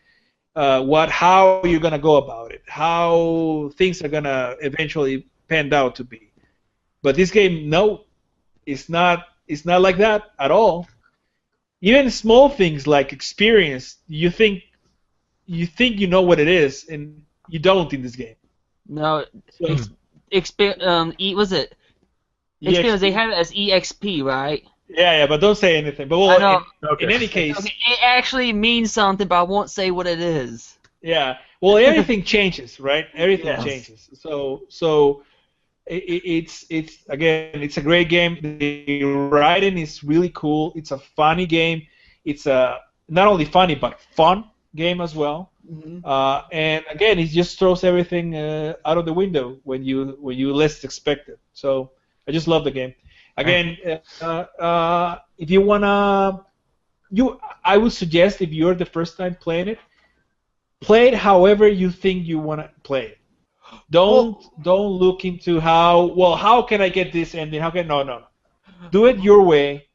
how you're gonna go about it, how things are gonna eventually pan out to be. But this game, no, it's not. It's not like that at all. Even small things like experience, you think you know what it is, and you don't in this game. No, So, was it? Experience, they have it as EXP, right? yeah, but don't say anything. But I know. in any case, Okay, it actually means something, but I won't say what it is. yeah. Well, everything changes, right? Everything Yes. changes. So it's again, it's a great game. The writing is really cool. It's a funny game. It's a not only funny but fun game as well. Mm-hmm. And again, it just throws everything out of the window when you least expect it. So I just love the game. Again, if you wanna, I would suggest if you're the first time playing it, play it however you think you wanna play it. Don't look into how can I get this ending? No. Do it your way,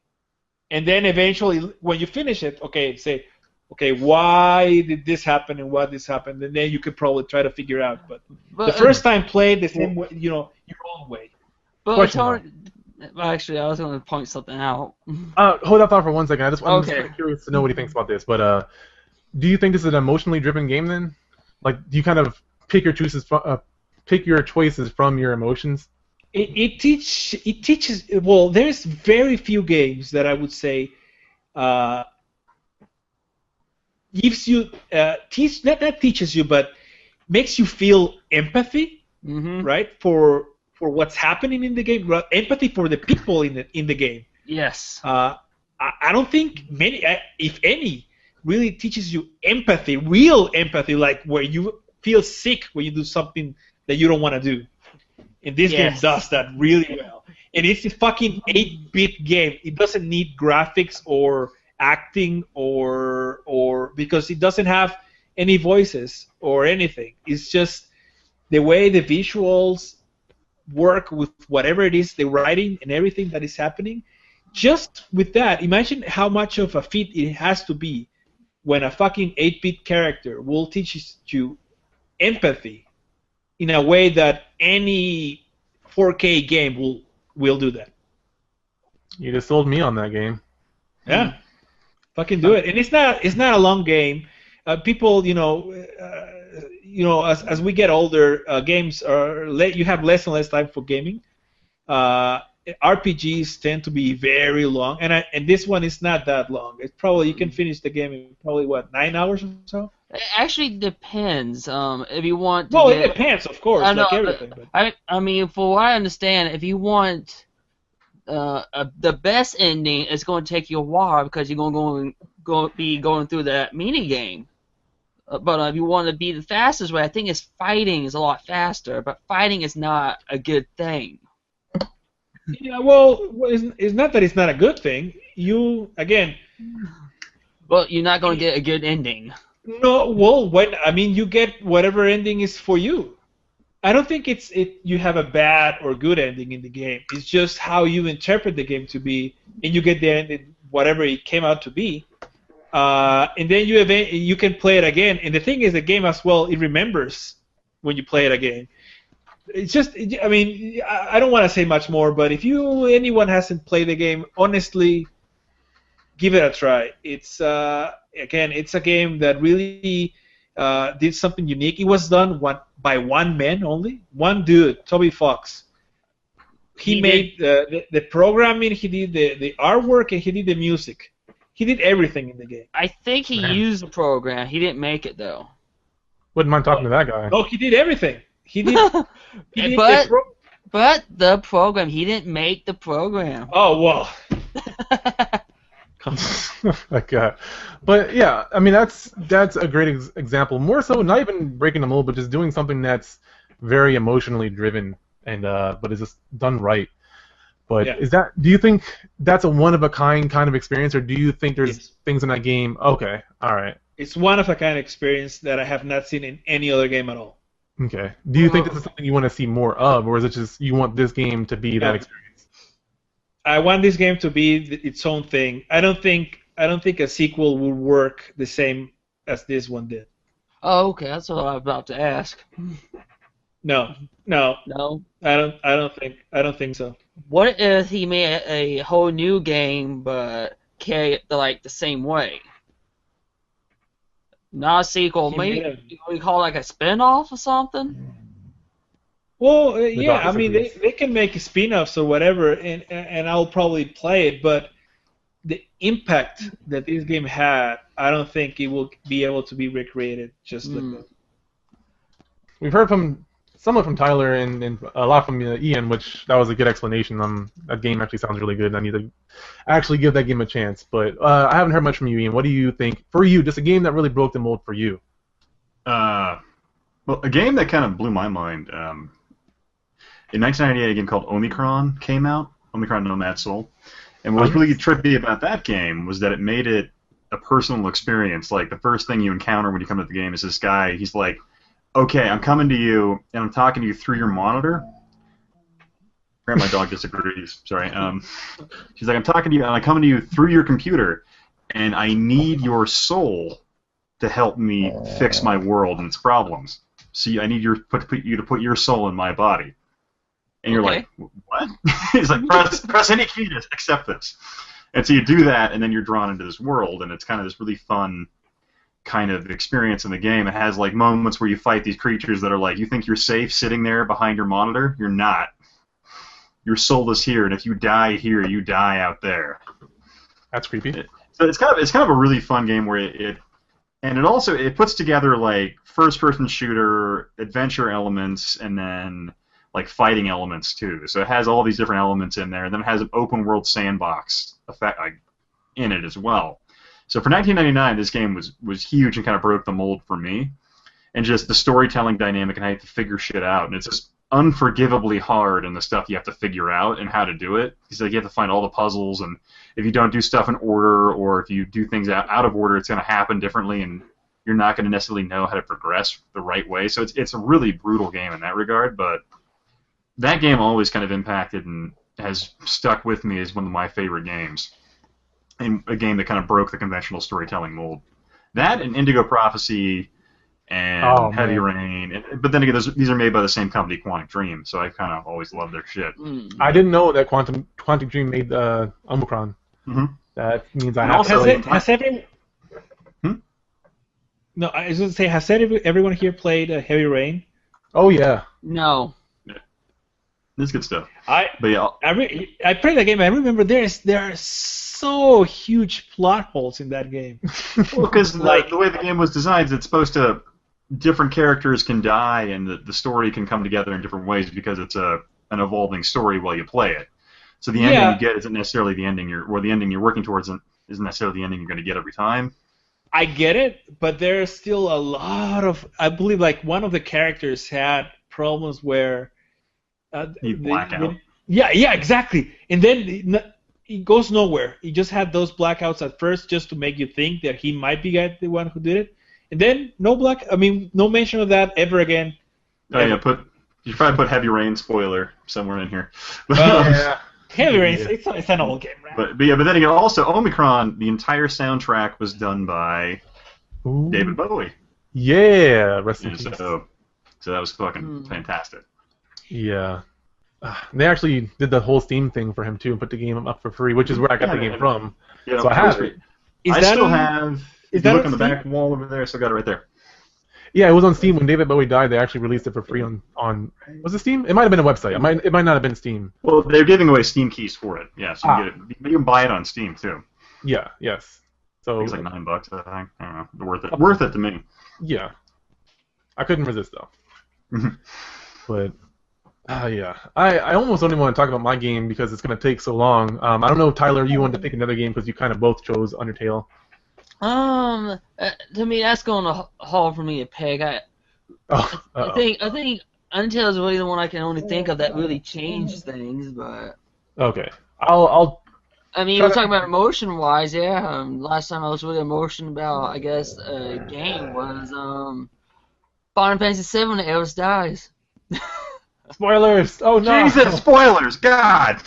and then eventually when you finish it, say, okay, why did this happen and why this happened, and then you could probably try to figure out. But the first time, play the same way, your own way. But actually, I was going to point something out. Hold that thought for 1 second. I'm just Okay. curious to know what he thinks about this. But do you think this is an emotionally driven game then? Like, do you kind of pick your choices from your emotions? It teaches. Well, there's very few games that I would say gives you not teaches you, but makes you feel empathy, Mm-hmm. right? For what's happening in the game, empathy for the people in the game. Yes. I don't think many, if any, really teaches you empathy, real empathy, like where you feel sick when you do something that you don't want to do. And this game does that really well. And it's a fucking 8-bit game. It doesn't need graphics or acting or because it doesn't have any voices or anything. It's just the way the visuals work with whatever it is, the writing and everything that is happening. Just with that, imagine how much of a feat it has to be when a fucking 8-bit character will teach you empathy in a way that any 4K game will do that. You just sold me on that game. Yeah, fucking do it. And it's not a long game. People, as we get older, games you have less and less time for gaming. RPGs tend to be very long, and this one is not that long. It's probably you can finish the game in probably 9 hours or so. It actually depends. If you want to Well, it depends, of course, I know, like everything. But I mean, for what I understand, if you want the best ending, it's going to take you a while because you're going to be going through that mini game. But if you want to be the fastest way, I think fighting is a lot faster. But fighting is not a good thing. yeah, well, it's not that it's not a good thing. You again. Well, you're not going to get a good ending. No, well, you get whatever ending is for you. I don't think you have a bad or good ending in the game. It's just how you interpret the game to be, and you get the ending, whatever it came out to be. And then you can play it again. And the thing is, the game as well, it remembers when you play it again. It's just, I don't want to say much more, but if anyone hasn't played the game, honestly, give it a try. It's it's a game that really did something unique. It was done by one man only, one dude, Toby Fox. He made the programming, he did the artwork, and he did the music. He did everything in the game. I think he used the program. He didn't make it though. Wouldn't mind talking to that guy. No, he did everything. He did. But the program, he didn't make the program. Oh well. But yeah, I mean that's a great example. More so, not even breaking the mold, but just doing something that's very emotionally driven and but is just done right. But do you think that's a one of a kind of experience, or do you think there's things in that game? Okay, all right. It's one of a kind experience that I have not seen in any other game at all. Okay. Do you think this is something you want to see more of, or is it just you want this game to be that experience? I want this game to be its own thing. I don't think a sequel will work the same as this one did. Oh, okay, that's what I was about to ask. No, No. I don't think so. What if he made a whole new game but carry it like the same way? Not a sequel, He maybe made we call it like a spin-off or something? Well, The yeah, Doctor I mean, agrees. they can make spin-offs or whatever, and I'll probably play it, but the impact that this game had, I don't think it will be able to be recreated just like that. We've heard from somewhat from Tyler and a lot from Ian, which that was a good explanation. That game actually sounds really good. I need to actually give that game a chance. But I haven't heard much from you, Ian. What do you think? For you, just a game that really broke the mold for you. Well, a game that kind of blew my mind. In 1998, a game called Omicron came out. Omicron Nomad Soul. And what was really trippy about that game was that it made it a personal experience. Like, the first thing you encounter when you come to the game is this guy. He's like, okay, I'm coming to you, and I'm talking to you through your monitor. My dog disagrees. Sorry. She's like, I'm talking to you, and I'm coming to you through your computer, and I need your soul to help me fix my world and its problems. See, I need you to put your soul in my body. And you're Okay. like, what? He's like, press any key to accept this. And so you do that, and then you're drawn into this world, and it's kind of this really fun kind of experience in the game. It has like moments where you fight these creatures that are like, you think you're safe sitting there behind your monitor? You're not. Your soul is here, and if you die here, you die out there. That's creepy. So it's kind of a really fun game where it puts together like first-person shooter adventure elements and then like fighting elements too. So it has all these different elements in there, and then it has an open world sandbox effect in it as well. So for 1999, this game was huge and kind of broke the mold for me, and just the storytelling dynamic and how you have to figure shit out, and it's just unforgivably hard in the stuff you have to figure out and how to do it. Because like, you have to find all the puzzles, and if you don't do stuff in order, or if you do things out of order, it's going to happen differently, and you're not going to necessarily know how to progress the right way. So it's a really brutal game in that regard, but that game always kind of impacted and has stuck with me as one of my favorite games. And a game that kind of broke the conventional storytelling mold. That and Indigo Prophecy and Heavy Rain. But then again, these are made by the same company, Quantic Dream, so I kind of always loved their shit. I didn't know that Quantic Dream made Omicron. Mm-hmm. That means I And have also- to. Has everyone? No, I was going to say, has everyone here played Heavy Rain? Oh yeah. No. This is good stuff. I But yeah, I played that game. I remember there are so huge plot holes in that game. because Like- the way the game was designed, it's supposed to different characters can die and the story can come together in different ways because it's an evolving story while you play it. So the ending you get isn't necessarily the ending the ending you're working towards isn't necessarily the ending you're going to get every time. I get it, but there's still a lot of. I believe like one of the characters had problems where. You black out. Yeah, exactly. And then he goes nowhere. He just had those blackouts at first just to make you think that he might be the one who did it. And then no mention of that ever again. Oh yeah, you probably put Heavy Rain spoiler somewhere in here. Yeah. Heavy Rain, it's an old game, right? But then again, also Omicron, the entire soundtrack was done by Ooh. David Bowie. Yeah. Rest in And peace. so that was fucking fantastic. Yeah. They actually did the whole Steam thing for him too and put the game up for free, which is where I got the game from. Yeah, So I have it. Is I that still on- have. is If that you look on on the back wall over there, I still got it right there. Yeah, it was on Steam when David Bowie died. They actually released it for free on was it Steam? It might have been a website. It might not have been Steam. Well, they're giving away Steam keys for it. Yeah, so you can get it. You can buy it on Steam too. Yeah. Yes. I So think it's like $9, I think. I don't know. Worth it. Worth it to me. yeah, I couldn't resist though. But yeah, I almost don't even want to talk about my game because it's gonna take so long. I don't know, Tyler, you wanted to pick another game because you kind of both chose Undertale. To me, that's going to hard for me to pick. I think Undertale is really the one I can only think of that really changed things. But Okay, I'll I mean, we're talking about emotion-wise, yeah. Last time I was really emotional about, I guess, a game was Final Fantasy VII. The Eris dies. spoilers. Oh no! Jesus, spoilers! God!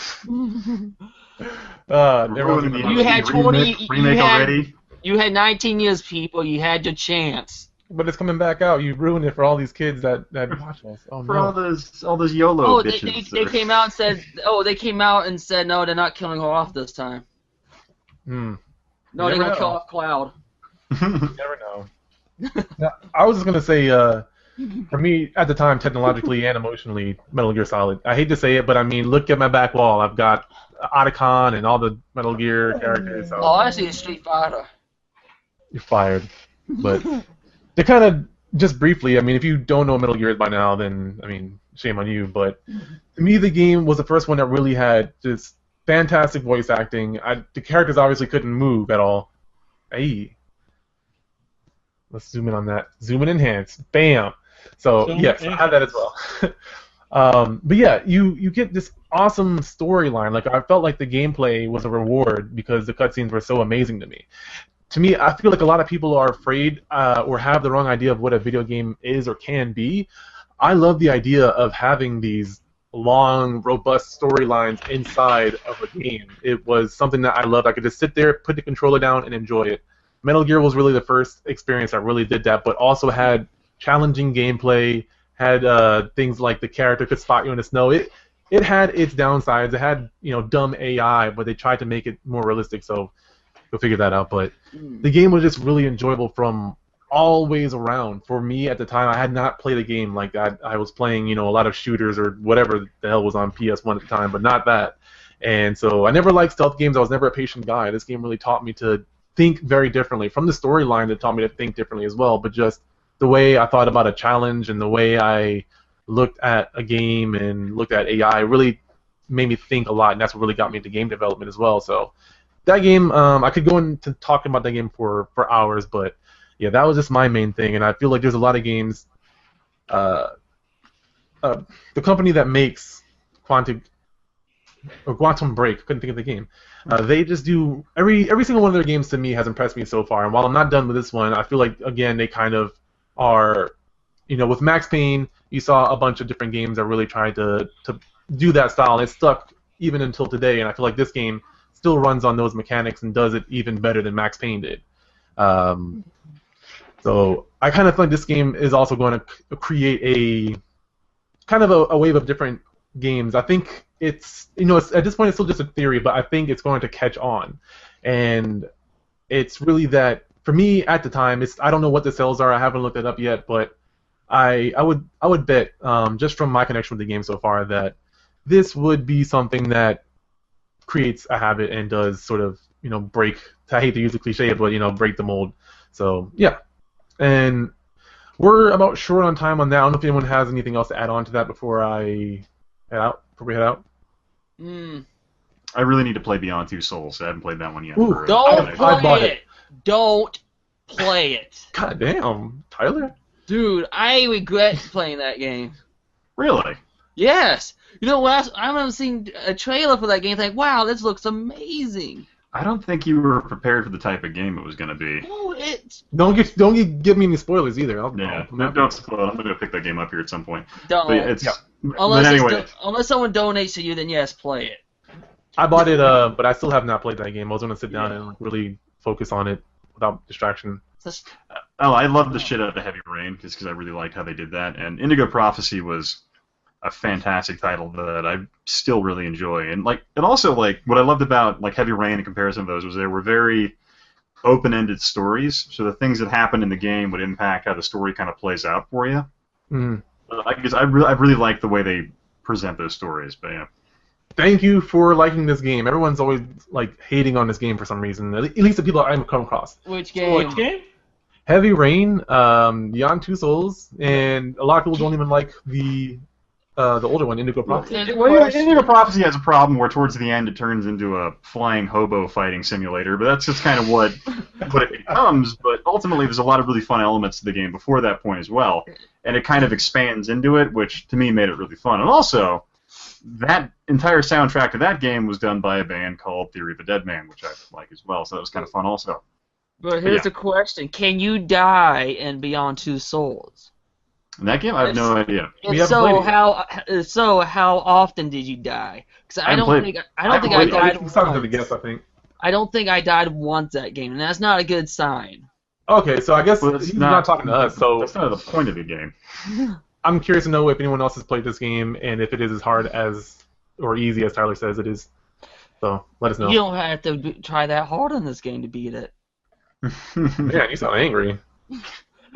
Everyone's You had 20 remake you had- already? You had 19 years, people. You had your chance. but it's coming back out. You ruined it for all these kids that watch us. Oh For no. all those YOLO Oh, bitches. they came out and said. Oh, they came out and said no, they're not killing her off this time. Hmm. No, they're Never gonna know. kill off Cloud. You never know. Now, I was just gonna say, for me at the time, technologically and emotionally, Metal Gear Solid. I hate to say it, but I mean, look at my back wall. I've got Otacon and all the Metal Gear characters. So Oh, I see a Street Fighter. you're fired. But to kind of just briefly, I mean, if you don't know Metal Gear by now, then I mean, shame on you. But to me, the game was the first one that really had just fantastic voice acting. The characters obviously couldn't move at all. Hey, let's zoom in on that. Zoom and enhance. Bam. So Zoom yes, and I have that as well. But yeah, you get this awesome storyline. Like I felt like the gameplay was a reward because the cutscenes were so amazing to me. To me, I feel like a lot of people are afraid or have the wrong idea of what a video game is or can be. I love the idea of having these long, robust storylines inside of a game. It was something that I loved. I could just sit there, put the controller down, and enjoy it. Metal Gear was really the first experience that really did that, but also had challenging gameplay, had things like the character could spot you in the snow. It had its downsides. It had dumb AI, but they tried to make it more realistic. So go figure that out. But the game was just really enjoyable from all ways around. For me at the time, I had not played a game like that. I was playing a lot of shooters or whatever the hell was on PS1 at the time, but not that. And so I never liked stealth games. I was never a patient guy. This game really taught me to think very differently. From the storyline, it taught me to think differently as well, but just the way I thought about a challenge and the way I looked at a game and looked at AI really made me think a lot, and that's what really got me into game development as well. So that game, I could go into talking about that game for hours, but yeah, that was just my main thing, and I feel like there's a lot of games. The company that makes Quantum Break, couldn't think of the game. They just do every single one of their games to me has impressed me so far, and while I'm not done with this one, I feel like again they kind of are, with Max Payne, you saw a bunch of different games that really tried to do that style, and it stuck even until today. And I feel like this game still runs on those mechanics and does it even better than Max Payne did. So I kind of think this game is also going to create a kind of a wave of different games. I think it's at this point it's still just a theory, but I think it's going to catch on, and it's really that for me at the time. I don't know what the sales are. I haven't looked it up yet, but I would bet just from my connection with the game so far that this would be something that creates a habit and does sort of break. I hate to use the cliche, but break the mold. So yeah, and we're about short on time on that. I don't know if anyone has anything else to add on to that before we head out. I really need to play Beyond Two Souls. I haven't played that one yet. Ooh, Don't I bought play it. it. Don't play it. God damn, Tyler. Dude, I regret playing that game. Really? Yes. I remember seeing a trailer for that game, like, wow, this looks amazing. I don't think you were prepared for the type of game it was going to be. Oh, Don't give me any spoilers either. Don't spoil it. I'm going to pick that game up here at some point. don't. But it's. Yeah. But anyway, Unless someone donates to you, then yes, play it. I bought it, but I still have not played that game. I was going to sit down and really focus on it without distraction. I love the shit out of Heavy Rain because I really liked how they did that. And Indigo Prophecy was a fantastic title that I still really enjoy. And also what I loved about Heavy Rain in comparison to those was they were very open-ended stories. So the things that happen in the game would impact how the story kind of plays out for you. Mm. I really like the way they present those stories. But yeah. Thank you for liking this game. Everyone's always hating on this game for some reason. At least the people I've come across. Which game? Heavy Rain, Beyond Two Souls, and a lot of people don't even like the older one, Indigo Prophecy. Well, Indigo Prophecy has a problem where towards the end it turns into a flying hobo fighting simulator, but that's just kind of what it becomes. But ultimately, there's a lot of really fun elements to the game before that point as well, and it kind of expands into it, which to me made it really fun. And also, that entire soundtrack of that game was done by a band called Theory of a Dead Man, which I like as well, so that was kind of fun also. But here's the question: can you die in Beyond Two Souls? In that game, I have no idea. If so, how often did you die? Because I don't think I died once. I think. I don't think I died once that game, and that's not a good sign. Okay, so I guess Well, that's he's not talking to us. So that's not the point of the game. I'm curious to know if anyone else has played this game and if it is as hard as or easy as Tyler says it is. So let us know. You don't have to try that hard on this game to beat it. Man, you sound angry.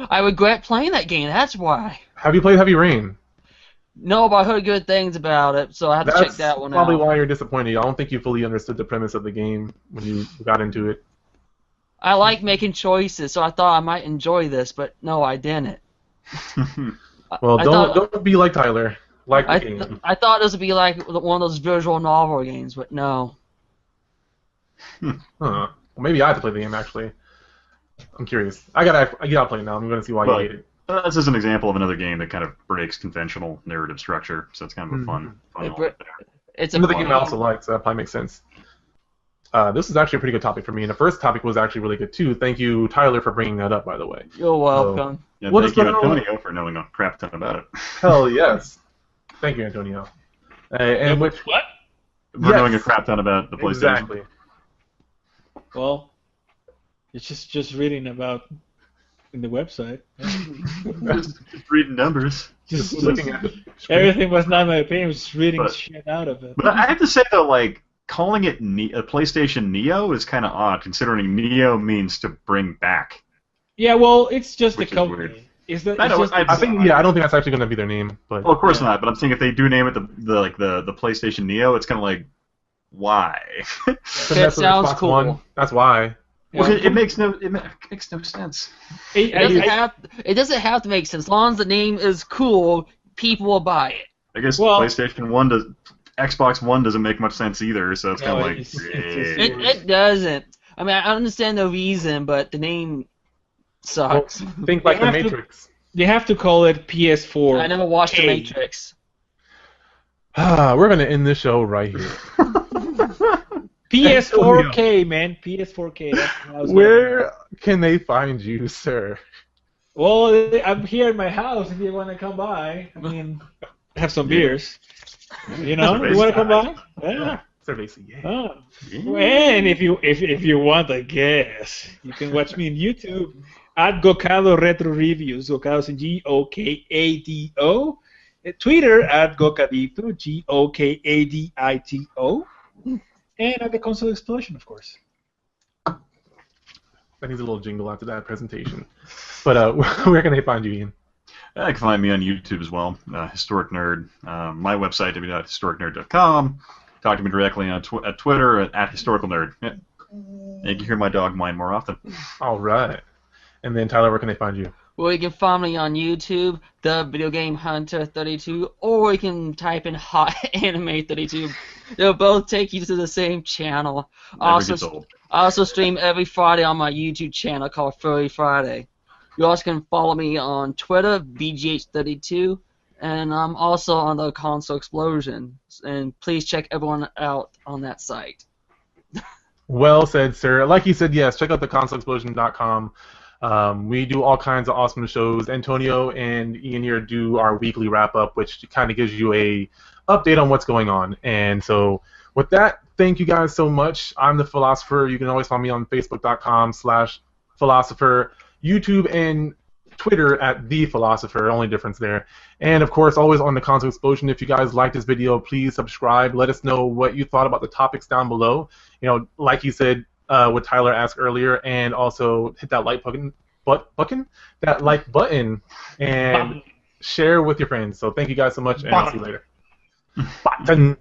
I regret playing that game. That's why. Have you played Heavy Rain? No, but I heard good things about it, so I have to check that one out. That's probably why you're disappointed. I don't think you fully understood the premise of the game when you got into it. I like making choices, so I thought I might enjoy this, but no, I didn't. Well, don't be like Tyler. Like the game. I thought this would be like one of those visual novel games, but no. Well, maybe I have to play the game actually. I'm curious. I gotta play it now. I'm gonna see why you hate it. This is an example of another game that kind of breaks conventional narrative structure, so it's kind of a fun element there. It's another game I also like, so that probably makes sense. This is actually a pretty good topic for me, and the first topic was actually really good too. Thank you, Tyler, for bringing that up, by the way. You're welcome. Yeah, thank you, Antonio, for knowing a crap ton about it. Hell yes. Thank you, Antonio. And what? We're knowing a crap ton about the PlayStation. Exactly. Well, it's just reading about in the website. Just reading numbers. Just looking at the screen. Everything was not my opinion. Just reading shit out of it. But I have to say though, like calling it a PlayStation Neo is kind of odd, considering Neo means to bring back. Yeah, well, it's just the Which is company. weird. I don't think that's actually going to be their name. But well, of course not. But I'm saying if they do name it the PlayStation Neo, it's kind of like, why? It sounds cool. One. That's why. Well, it makes no sense. It doesn't have to make sense. As long as the name is cool, people will buy it. I guess PlayStation 1 does. Xbox One doesn't make much sense either, so it's kind of like. It doesn't. I mean, I understand the reason, but the name sucks. Well, think like The Matrix. They have to call it PS4. I never watched The Matrix. We're going to end this show right here. PS4K, man. PS4K. Where can they find you, sir? Well, I'm here at my house if you want to come by. I mean, have some beers. You know, you want to come by? Yeah. Cerveza, yeah. Oh. And if you want, I guess you can watch me on YouTube at Gokado Retro Reviews. Gokado is Gokado. Twitter at Gokadito, Gokadito. And at the Console Xplosion, of course. That needs a little jingle after that presentation. But where can they find you, Ian? You can find me on YouTube as well, Historic Nerd. My website, www.historicnerd.com. Talk to me directly on at Twitter at Historical Nerd. Yeah. You can hear my dog whine more often. All right. And then, Tyler, where can they find you? Well, you can find me on YouTube, the Video Game Hunter 32, or you can type in Hot Anime 32. They'll both take you to the same channel. I also stream every Friday on my YouTube channel called Furry Friday. You also can follow me on Twitter, BGH32, and I'm also on the Console Xplosion. And please check everyone out on that site. Well said, sir. Like you said, yes, check out the ConsoleXplosion.com. We do all kinds of awesome shows. Antonio and Ian here do our weekly wrap-up, which kind of gives you a update on what's going on. And so with that, thank you guys so much. I'm The Philosopher. You can always find me on Facebook.com/Philosopher, YouTube and Twitter at The Philosopher, only difference there. And of course, always on the Console Xplosion. If you guys like this video, please subscribe. Let us know what you thought about the topics down below. You know, like you said, what Tyler asked earlier, and also hit that like button, and share with your friends. So thank you guys so much, and I'll see you later. Button.